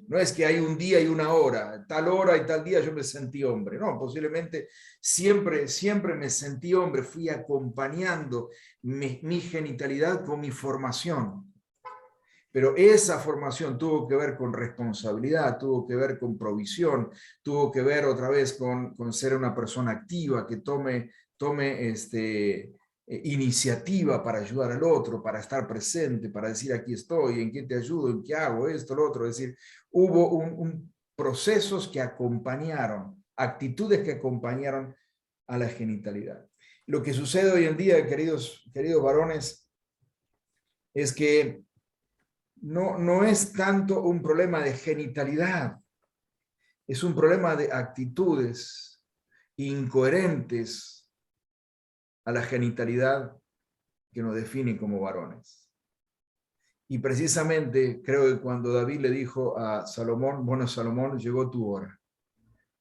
No es que hay un día y una hora, tal hora y tal día yo me sentí hombre. No, posiblemente siempre me sentí hombre, fui acompañando mi genitalidad con mi formación. Pero esa formación tuvo que ver con responsabilidad, tuvo que ver con provisión, tuvo que ver otra vez con ser una persona activa, que tome iniciativa para ayudar al otro, para estar presente, para decir aquí estoy, en qué te ayudo, en qué hago, esto, lo otro. Es decir, hubo procesos que acompañaron, actitudes que acompañaron a la genitalidad. Lo que sucede hoy en día, queridos varones, es que no es tanto un problema de genitalidad, es un problema de actitudes incoherentes a la genitalidad que nos define como varones. Y precisamente creo que cuando David le dijo a Salomón, bueno, Salomón, llegó tu hora.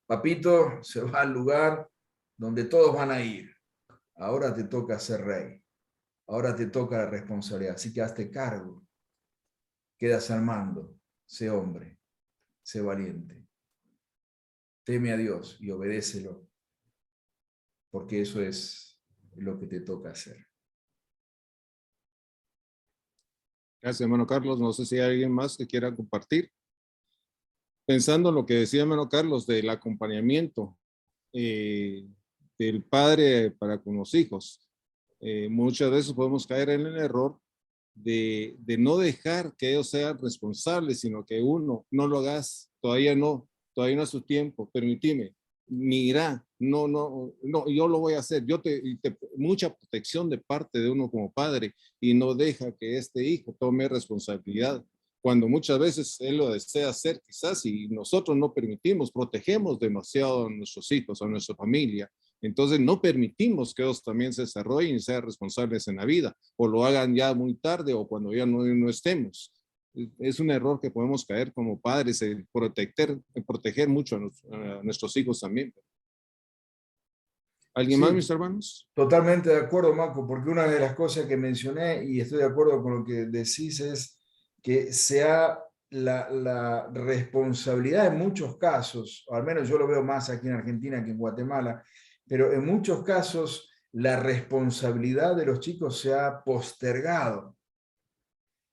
Papito se va al lugar donde todos van a ir. Ahora te toca ser rey. Ahora te toca la responsabilidad. Así que hazte cargo. Quedas al mando. Sé hombre. Sé valiente. Teme a Dios y obedécelo. Porque eso es lo que te toca hacer. Gracias, hermano Carlos. No sé si hay alguien más que quiera compartir. Pensando en lo que decía hermano Carlos del acompañamiento, del padre para con los hijos. Muchas veces podemos caer en el error de no dejar que ellos sean responsables, sino que uno, no lo hagas, todavía no es su tiempo, permíteme, mira, no, yo lo voy a hacer. Mucha protección de parte de uno como padre y no deja que este hijo tome responsabilidad cuando muchas veces él lo desea hacer quizás y nosotros no permitimos, protegemos demasiado a nuestros hijos, a nuestra familia. Entonces no permitimos que ellos también se desarrollen y sean responsables en la vida o lo hagan ya muy tarde o cuando ya no estemos. Es un error que podemos caer como padres, proteger mucho a nuestros hijos también. ¿Alguien más, mis hermanos? Totalmente de acuerdo, Marco, porque una de las cosas que mencioné, y estoy de acuerdo con lo que decís, es que sea la responsabilidad en muchos casos, o al menos yo lo veo más aquí en Argentina que en Guatemala, pero en muchos casos la responsabilidad de los chicos se ha postergado.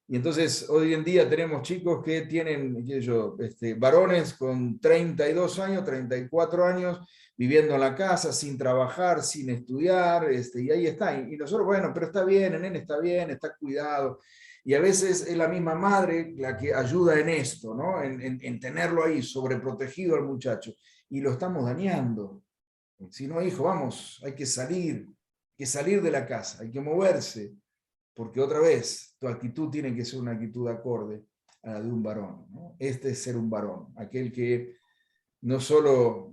Y entonces hoy en día tenemos chicos que tienen, qué sé yo, varones con 32 años, 34 años, viviendo en la casa, sin trabajar, sin estudiar, y ahí está. Y nosotros, bueno, pero está bien, el nene está bien, está cuidado. Y a veces es la misma madre la que ayuda en esto, ¿no? En tenerlo ahí, sobreprotegido al muchacho. Y lo estamos dañando. Si no, hijo, vamos, hay que salir de la casa, hay que moverse. Porque otra vez, tu actitud tiene que ser una actitud acorde a la de un varón, ¿no? Este es ser un varón, aquel que no solo,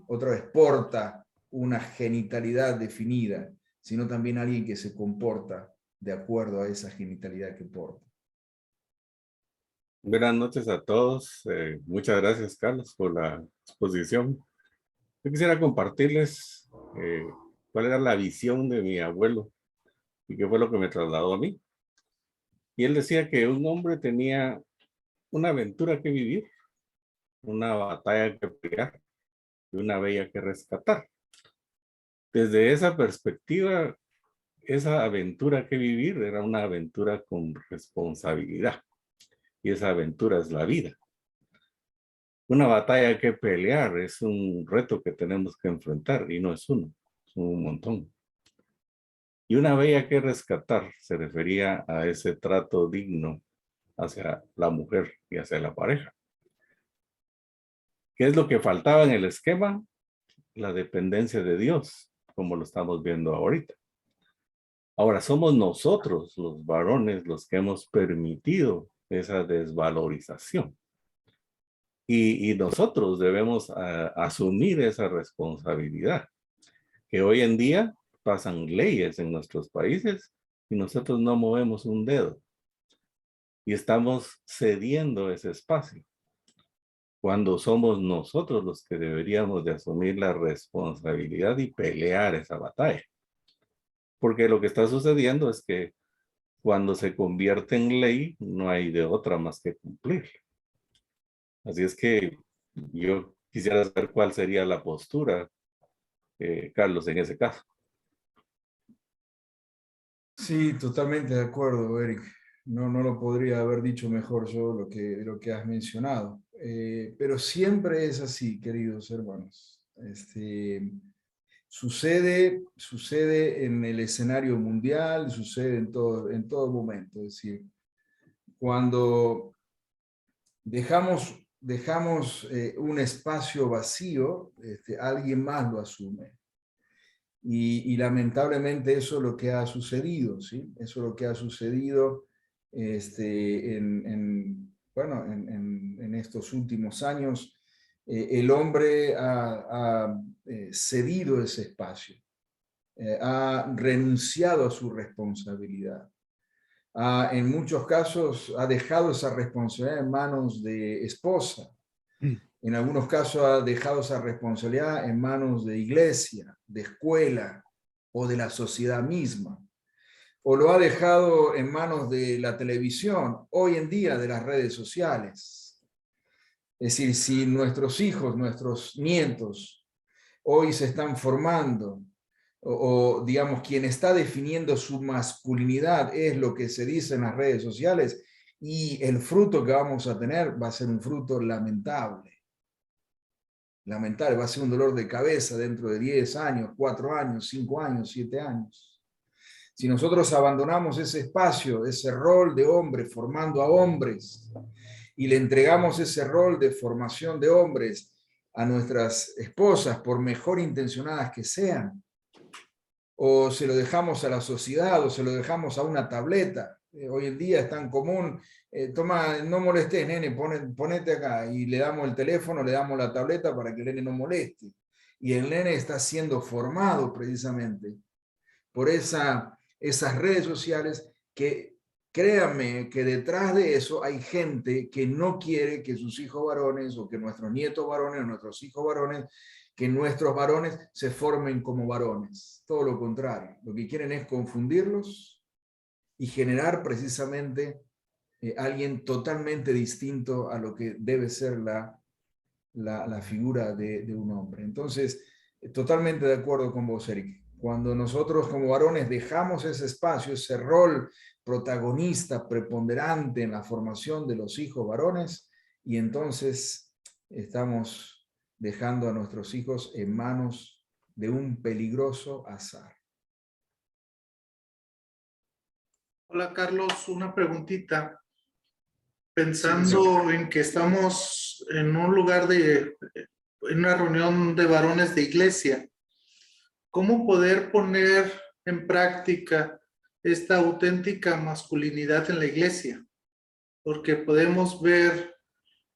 otra vez, porta una genitalidad definida, sino también alguien que se comporta de acuerdo a esa genitalidad que porta. Buenas noches a todos. Muchas gracias, Carlos, por la exposición. Yo quisiera compartirles cuál era la visión de mi abuelo y qué fue lo que me trasladó a mí. Y él decía que un hombre tenía una aventura que vivir, una batalla que pelear y una bella que rescatar. Desde esa perspectiva, esa aventura que vivir era una aventura con responsabilidad. Y esa aventura es la vida. Una batalla que pelear es un reto que tenemos que enfrentar y no es uno, son un montón. Y una bella que rescatar se refería a ese trato digno hacia la mujer y hacia la pareja. ¿Qué es lo que faltaba en el esquema? La dependencia de Dios, como lo estamos viendo ahorita. Ahora, somos nosotros, los varones, los que hemos permitido esa desvalorización. Y nosotros debemos asumir esa responsabilidad. Que hoy en día pasan leyes en nuestros países y nosotros no movemos un dedo. Y estamos cediendo ese espacio. Cuando somos nosotros los que deberíamos de asumir la responsabilidad y pelear esa batalla. Porque lo que está sucediendo es que cuando se convierte en ley, no hay de otra más que cumplir. Así es que yo quisiera saber cuál sería la postura, Carlos, en ese caso. Sí, totalmente de acuerdo, Eric. No lo podría haber dicho mejor yo lo que has mencionado. Pero siempre es así, queridos hermanos. Sucede en el escenario mundial, sucede en todo momento. Es decir, cuando dejamos un espacio vacío, alguien más lo asume. Y lamentablemente eso es lo que ha sucedido, ¿sí? Eso es lo que ha sucedido en estos últimos años. El hombre ha cedido ese espacio, ha renunciado a su responsabilidad. En muchos casos ha dejado esa responsabilidad en manos de esposa. En algunos casos ha dejado esa responsabilidad en manos de iglesia, de escuela o de la sociedad misma. O lo ha dejado en manos de la televisión, hoy en día de las redes sociales. Es decir, si nuestros hijos, nuestros nietos, hoy se están formando, o digamos, quien está definiendo su masculinidad es lo que se dice en las redes sociales, y el fruto que vamos a tener va a ser un fruto lamentable. lamentable, va a ser un dolor de cabeza dentro de 10 años, 4 años, 5 años, 7 años. Si nosotros abandonamos ese espacio, ese rol de hombre formando a hombres, y le entregamos ese rol de formación de hombres a nuestras esposas, por mejor intencionadas que sean, o se lo dejamos a la sociedad, o se lo dejamos a una tableta. Hoy en día es tan común, toma, no molestes, nene, ponete acá, y le damos el teléfono, le damos la tableta para que el nene no moleste. Y el nene está siendo formado precisamente por esas redes sociales que, créanme, que detrás de eso hay gente que no quiere que sus hijos varones, o que nuestros nietos varones, o nuestros hijos varones, que nuestros varones se formen como varones. Todo lo contrario, lo que quieren es confundirlos y generar precisamente alguien totalmente distinto a lo que debe ser la figura de un hombre. Entonces, totalmente de acuerdo con vos, Eric. Cuando nosotros como varones dejamos ese espacio, ese rol protagonista, preponderante en la formación de los hijos varones, y entonces estamos dejando a nuestros hijos en manos de un peligroso azar. Hola Carlos, una preguntita. Pensando en que estamos en un lugar en una reunión de varones de iglesia, ¿cómo poder poner en práctica esta auténtica masculinidad en la iglesia? Porque podemos ver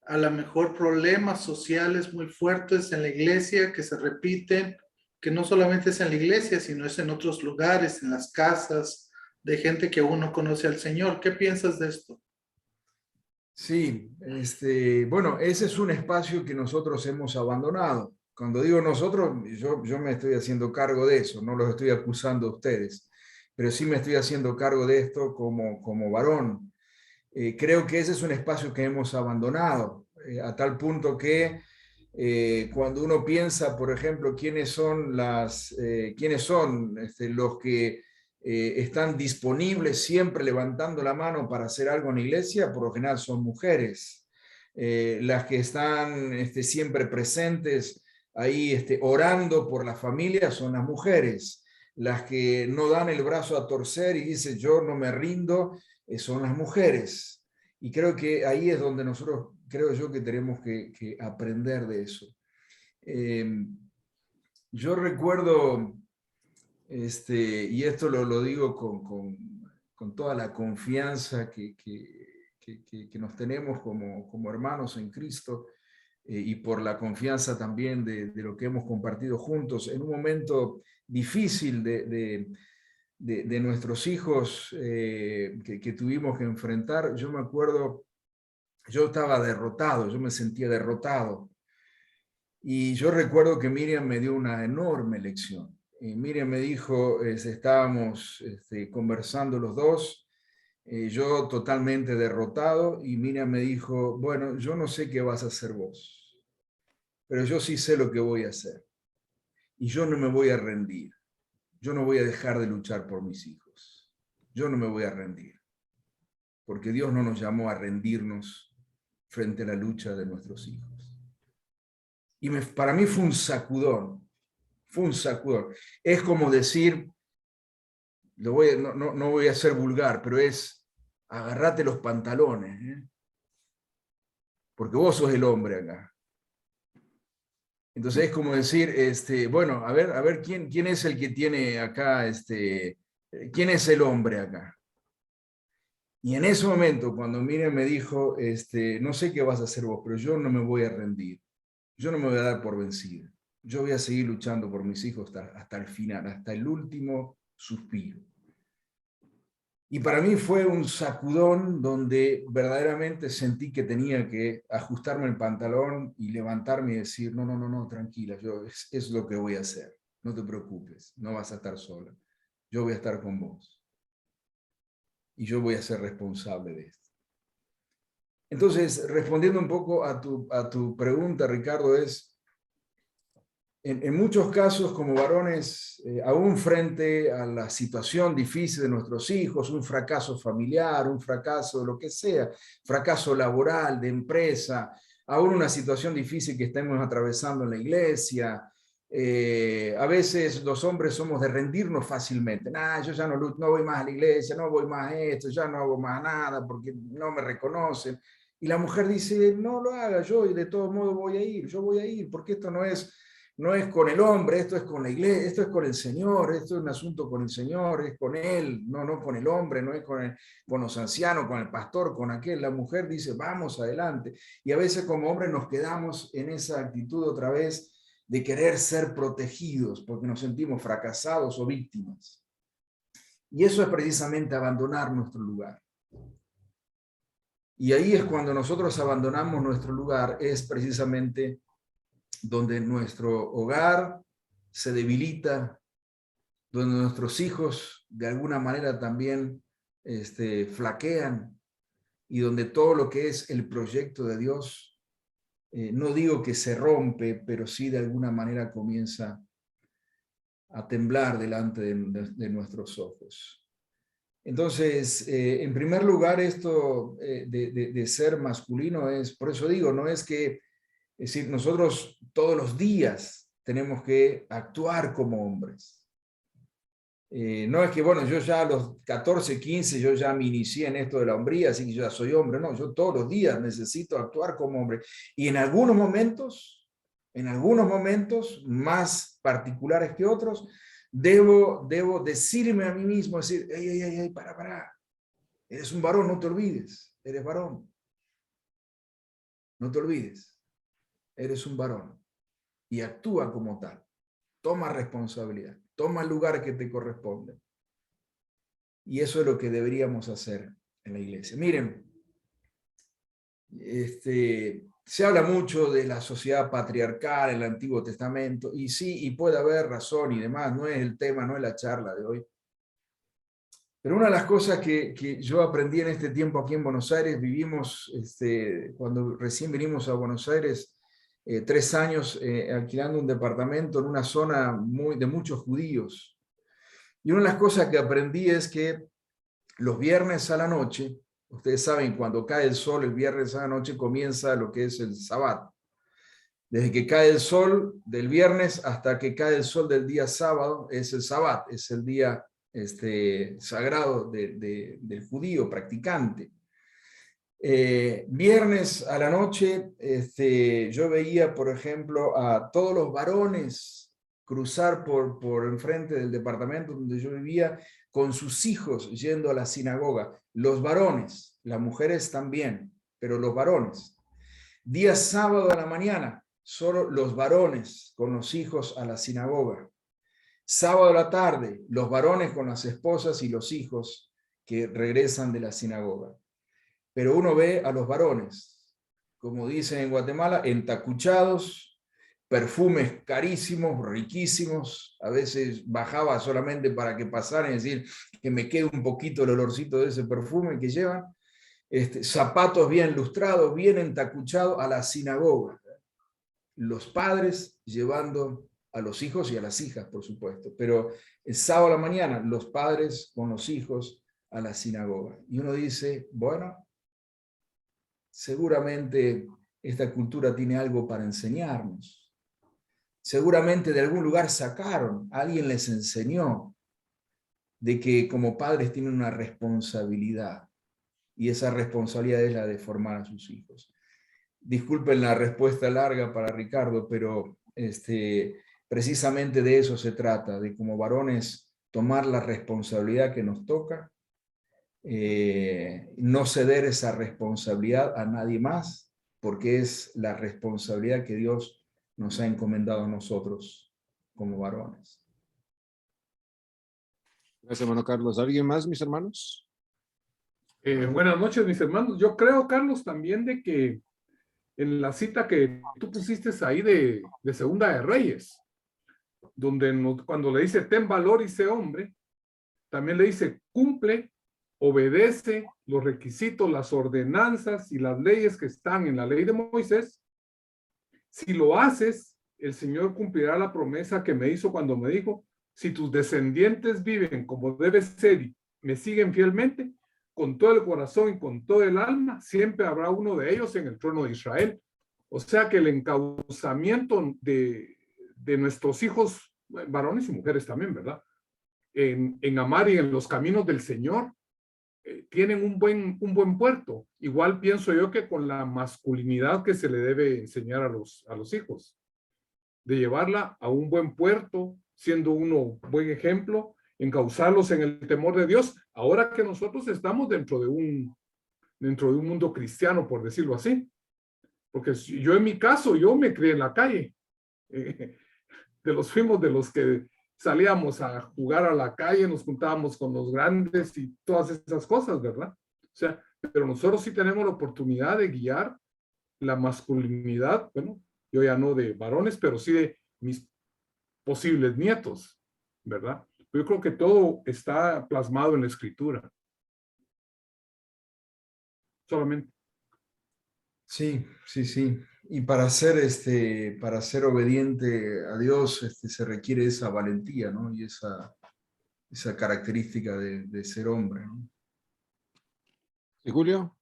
a lo mejor problemas sociales muy fuertes en la iglesia que se repiten, que no solamente es en la iglesia, sino es en otros lugares, en las casas, de gente que aún no conoce al Señor. ¿Qué piensas de esto? Sí, bueno, ese es un espacio que nosotros hemos abandonado. Cuando digo nosotros, yo me estoy haciendo cargo de eso, no los estoy acusando a ustedes, pero sí me estoy haciendo cargo de esto como varón. Creo que ese es un espacio que hemos abandonado, a tal punto que cuando uno piensa, por ejemplo, quiénes son los que están disponibles siempre levantando la mano para hacer algo en la iglesia, por lo general son mujeres. Las que están siempre presentes ahí orando por la familia son las mujeres. Las que no dan el brazo a torcer y dicen yo no me rindo, son las mujeres. Y creo que ahí es donde nosotros, creo yo, que tenemos que aprender de eso. Yo recuerdo, y esto lo digo con toda la confianza que nos tenemos como hermanos en Cristo, y por la confianza también de lo que hemos compartido juntos, en un momento difícil de nuestros hijos que tuvimos que enfrentar. Yo me acuerdo, yo estaba derrotado, yo me sentía derrotado. Y yo recuerdo que Miriam me dio una enorme lección. Miriam me dijo, estábamos conversando los dos, yo totalmente derrotado, y Miriam me dijo, bueno, yo no sé qué vas a hacer vos, pero yo sí sé lo que voy a hacer. Y yo no me voy a rendir. Yo no voy a dejar de luchar por mis hijos. Yo no me voy a rendir. Porque Dios no nos llamó a rendirnos frente a la lucha de nuestros hijos. Y para mí fue un sacudón. Fue un sacudón. Es como decir, no voy a ser vulgar, pero es agarrate los pantalones. Porque vos sos el hombre acá. Entonces es como decir, bueno, a ver quién es el que tiene acá, quién es el hombre acá. Y en ese momento, cuando Miriam me dijo, no sé qué vas a hacer vos, pero yo no me voy a rendir. Yo no me voy a dar por vencido. Yo voy a seguir luchando por mis hijos hasta el final, hasta el último suspiro. Y para mí fue un sacudón donde verdaderamente sentí que tenía que ajustarme el pantalón y levantarme y decir, no, tranquila, es lo que voy a hacer. No te preocupes, no vas a estar sola. Yo voy a estar con vos. Y yo voy a ser responsable de esto. Entonces, respondiendo un poco a tu pregunta, Ricardo, en muchos casos como varones, aún frente a la situación difícil de nuestros hijos, un fracaso familiar, un fracaso de lo que sea, fracaso laboral, de empresa, aún una situación difícil que estemos atravesando en la iglesia. A veces los hombres somos de rendirnos fácilmente. Nah, yo ya no voy más a la iglesia, no voy más a esto, ya no hago más nada porque no me reconocen. Y la mujer dice, no lo haga, yo de todos modos voy a ir, yo voy a ir, porque esto no es con el hombre, esto es con la iglesia, esto es con el Señor, esto es un asunto con el Señor, es con Él, no con el hombre, no es con los ancianos, con el pastor, con aquel. La mujer dice, vamos adelante. Y a veces como hombres nos quedamos en esa actitud otra vez de querer ser protegidos porque nos sentimos fracasados o víctimas. Y eso es precisamente abandonar nuestro lugar. Y ahí es cuando nosotros abandonamos nuestro lugar, es precisamente donde nuestro hogar se debilita, donde nuestros hijos de alguna manera también flaquean, y donde todo lo que es el proyecto de Dios, no digo que se rompe, pero sí de alguna manera comienza a temblar delante de nuestros ojos. Entonces, en primer lugar, esto de ser masculino es, por eso digo, no es que, es decir, nosotros todos los días tenemos que actuar como hombres. No es que, bueno, yo ya a los 14, 15, yo ya me inicié en esto de la hombría, así que yo ya soy hombre. No, yo todos los días necesito actuar como hombre. Y en algunos momentos más particulares que otros, debo decirme a mí mismo, decir, hey, para. Eres un varón, no te olvides. Eres varón. No te olvides. Eres un varón. Y actúa como tal. Toma responsabilidad. Toma el lugar que te corresponde. Y eso es lo que deberíamos hacer en la iglesia. Miren, se habla mucho de la sociedad patriarcal en el Antiguo Testamento, y sí, y puede haber razón y demás, no es el tema, no es la charla de hoy. Pero una de las cosas que yo aprendí en este tiempo aquí en Buenos Aires, vivimos, cuando recién vinimos a Buenos Aires, 3 años alquilando un departamento en una zona de muchos judíos. Y una de las cosas que aprendí es que los viernes a la noche, ustedes saben, cuando cae el sol, el viernes a la noche comienza lo que es el Sabbat. Desde que cae el sol del viernes hasta que cae el sol del día sábado es el Sabbat, es el día sagrado del judío practicante. Viernes a la noche yo veía, por ejemplo, a todos los varones cruzar por enfrente del departamento donde yo vivía con sus hijos yendo a la sinagoga. Los varones, las mujeres también, pero los varones. Día sábado a la mañana, solo los varones con los hijos a la sinagoga. Sábado a la tarde, los varones con las esposas y los hijos que regresan de la sinagoga. Pero uno ve a los varones, como dicen en Guatemala, entacuchados, perfumes carísimos, riquísimos. A veces bajaba solamente para que pasaran, es decir, que me quede un poquito el olorcito de ese perfume que llevan. Zapatos bien lustrados, bien entacuchados a la sinagoga. Los padres llevando a los hijos y a las hijas, por supuesto. Pero el sábado a la mañana, los padres con los hijos a la sinagoga. Y uno dice, bueno, seguramente esta cultura tiene algo para enseñarnos. Seguramente de algún lugar sacaron, alguien les enseñó de que como padres tienen una responsabilidad, y esa responsabilidad es la de formar a sus hijos. Disculpen la respuesta larga para Ricardo, pero precisamente de eso se trata, de como varones tomar la responsabilidad que nos toca, no ceder esa responsabilidad a nadie más, porque es la responsabilidad que Dios nos ha encomendado a nosotros como varones. Gracias, hermano Carlos. ¿Alguien más, mis hermanos? Buenas noches, mis hermanos. Yo creo, Carlos, también de que en la cita que tú pusiste ahí de Segunda de Reyes, donde cuando le dice, ten valor y sé hombre, también le dice, cumple, obedece los requisitos, las ordenanzas y las leyes que están en la ley de Moisés. Si lo haces, el Señor cumplirá la promesa que me hizo cuando me dijo, si tus descendientes viven como debe ser y me siguen fielmente, con todo el corazón y con todo el alma, siempre habrá uno de ellos en el trono de Israel. O sea que el encauzamiento de nuestros hijos, varones y mujeres también, ¿verdad? En amar y en los caminos del Señor, tienen un buen puerto. Igual pienso yo que con la masculinidad que se le debe enseñar a los hijos, de llevarla a un buen puerto, siendo uno buen ejemplo, encauzarlos en el temor de Dios, ahora que nosotros estamos dentro de un mundo cristiano, por decirlo así. Porque yo en mi caso, yo me crié en la calle. Fuimos de los que salíamos a jugar a la calle, nos juntábamos con los grandes y todas esas cosas, ¿verdad? O sea, pero nosotros sí tenemos la oportunidad de guiar la masculinidad, bueno, yo ya no de varones, pero sí de mis posibles nietos, ¿verdad? Yo creo que todo está plasmado en la escritura. Solamente. Sí, sí, sí. Y para ser obediente a Dios, se requiere esa valentía, ¿no? Y esa característica de ser hombre, ¿no? ¿Y Julio?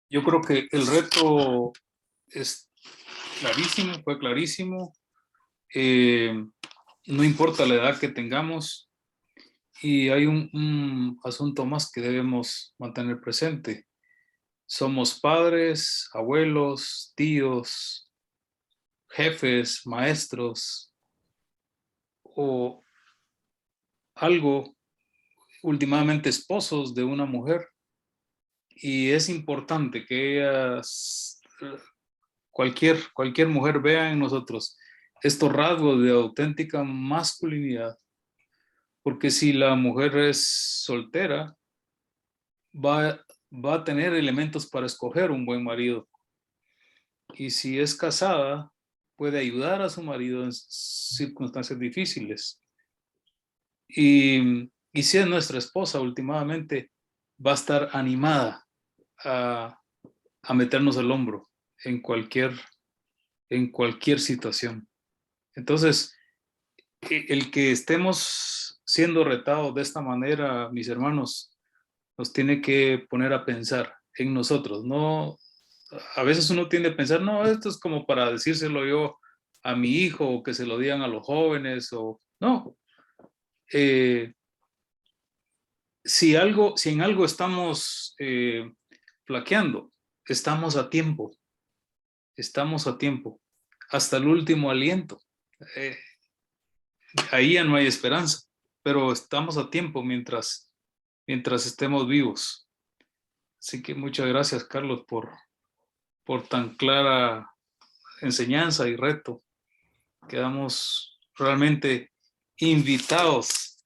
Yo creo que el reto es clarísimo, fue clarísimo. No importa la edad que tengamos, y hay un asunto más que debemos mantener presente. Somos padres, abuelos, tíos, jefes, maestros o algo, últimamente esposos de una mujer. Y es importante que ellas, cualquier mujer vea en nosotros estos rasgos de auténtica masculinidad. Porque si la mujer es soltera, va a tener elementos para escoger un buen marido. Y si es casada, puede ayudar a su marido en circunstancias difíciles. Y si es nuestra esposa, últimamente va a estar animada a meternos el hombro en cualquier situación. Entonces, el que estemos siendo retados de esta manera, mis hermanos, nos tiene que poner a pensar en nosotros. No, a veces uno tiende a pensar, no, esto es como para decírselo yo a mi hijo, o que se lo digan a los jóvenes, o no. Si en algo estamos flaqueando, estamos a tiempo, hasta el último aliento. Ahí ya no hay esperanza, pero estamos a tiempo mientras estemos vivos. Así que muchas gracias, Carlos, por tan clara enseñanza y reto. Quedamos realmente invitados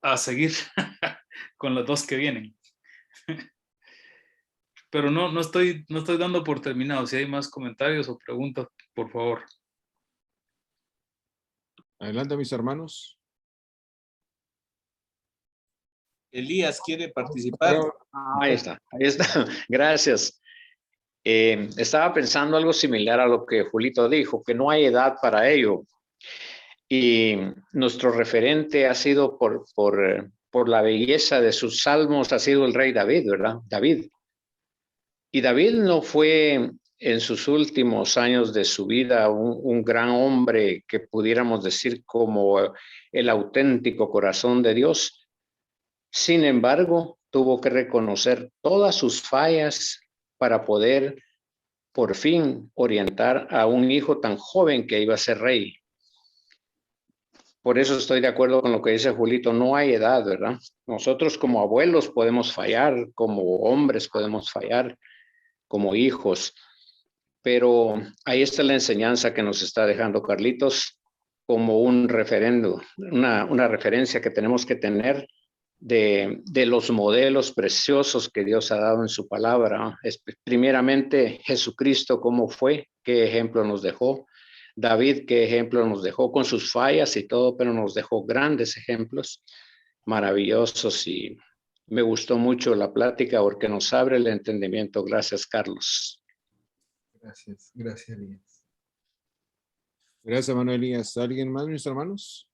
a seguir con los dos que vienen. Pero no estoy dando por terminado. Si hay más comentarios o preguntas, por favor. Adelante, mis hermanos. Elías quiere participar. Ahí está. Gracias. Estaba pensando algo similar a lo que Julito dijo, que no hay edad para ello. Y nuestro referente ha sido por la belleza de sus salmos, ha sido el rey David, ¿verdad? David. Y David no fue en sus últimos años de su vida un gran hombre que pudiéramos decir como el auténtico corazón de Dios. Sin embargo, tuvo que reconocer todas sus fallas para poder por fin orientar a un hijo tan joven que iba a ser rey. Por eso estoy de acuerdo con lo que dice Julito, no hay edad, ¿verdad? Nosotros como abuelos podemos fallar, como hombres podemos fallar, como hijos, pero ahí está la enseñanza que nos está dejando Carlitos como un referendo, una referencia que tenemos que tener de los modelos preciosos que Dios ha dado en su palabra. Primeramente, Jesucristo, cómo fue, qué ejemplo nos dejó. David, qué ejemplo nos dejó con sus fallas y todo, pero nos dejó grandes ejemplos maravillosos y me gustó mucho la plática porque nos abre el entendimiento. Gracias, Carlos. Gracias, Elías. Gracias, hermano Elías. ¿Alguien más, mis hermanos?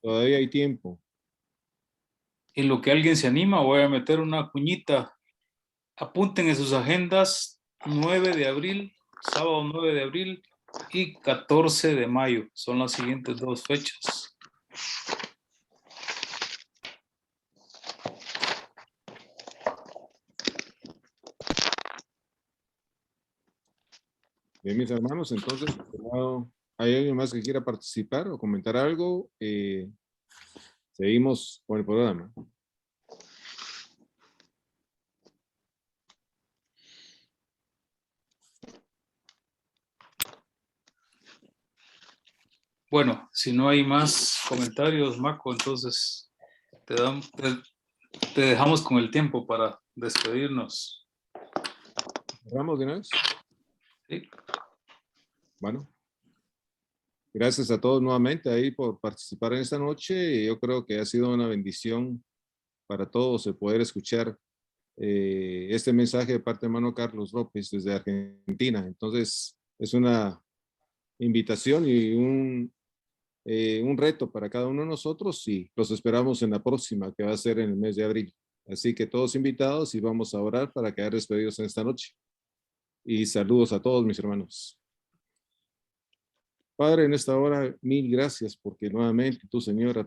Todavía hay tiempo. En lo que alguien se anima, voy a meter una cuñita. Apunten en sus agendas 9 de abril, sábado 9 de abril y 14 de mayo. Son las siguientes 2 fechas. Bien, mis hermanos, entonces, ¿hay alguien más que quiera participar o comentar algo? Seguimos con el programa. Bueno, si no hay más comentarios, Marco, entonces te dejamos con el tiempo para despedirnos. ¿Cerramos de una vez? Sí. Bueno. Gracias a todos nuevamente ahí por participar en esta noche. Yo creo que ha sido una bendición para todos el poder escuchar este mensaje de parte de hermano Carlos López desde Argentina. Entonces, es una invitación y un reto para cada uno de nosotros y los esperamos en la próxima, que va a ser en el mes de abril. Así que todos invitados y vamos a orar para quedar despedidos en esta noche. Y saludos a todos mis hermanos. Padre, en esta hora, mil gracias porque nuevamente tú, Señor, a través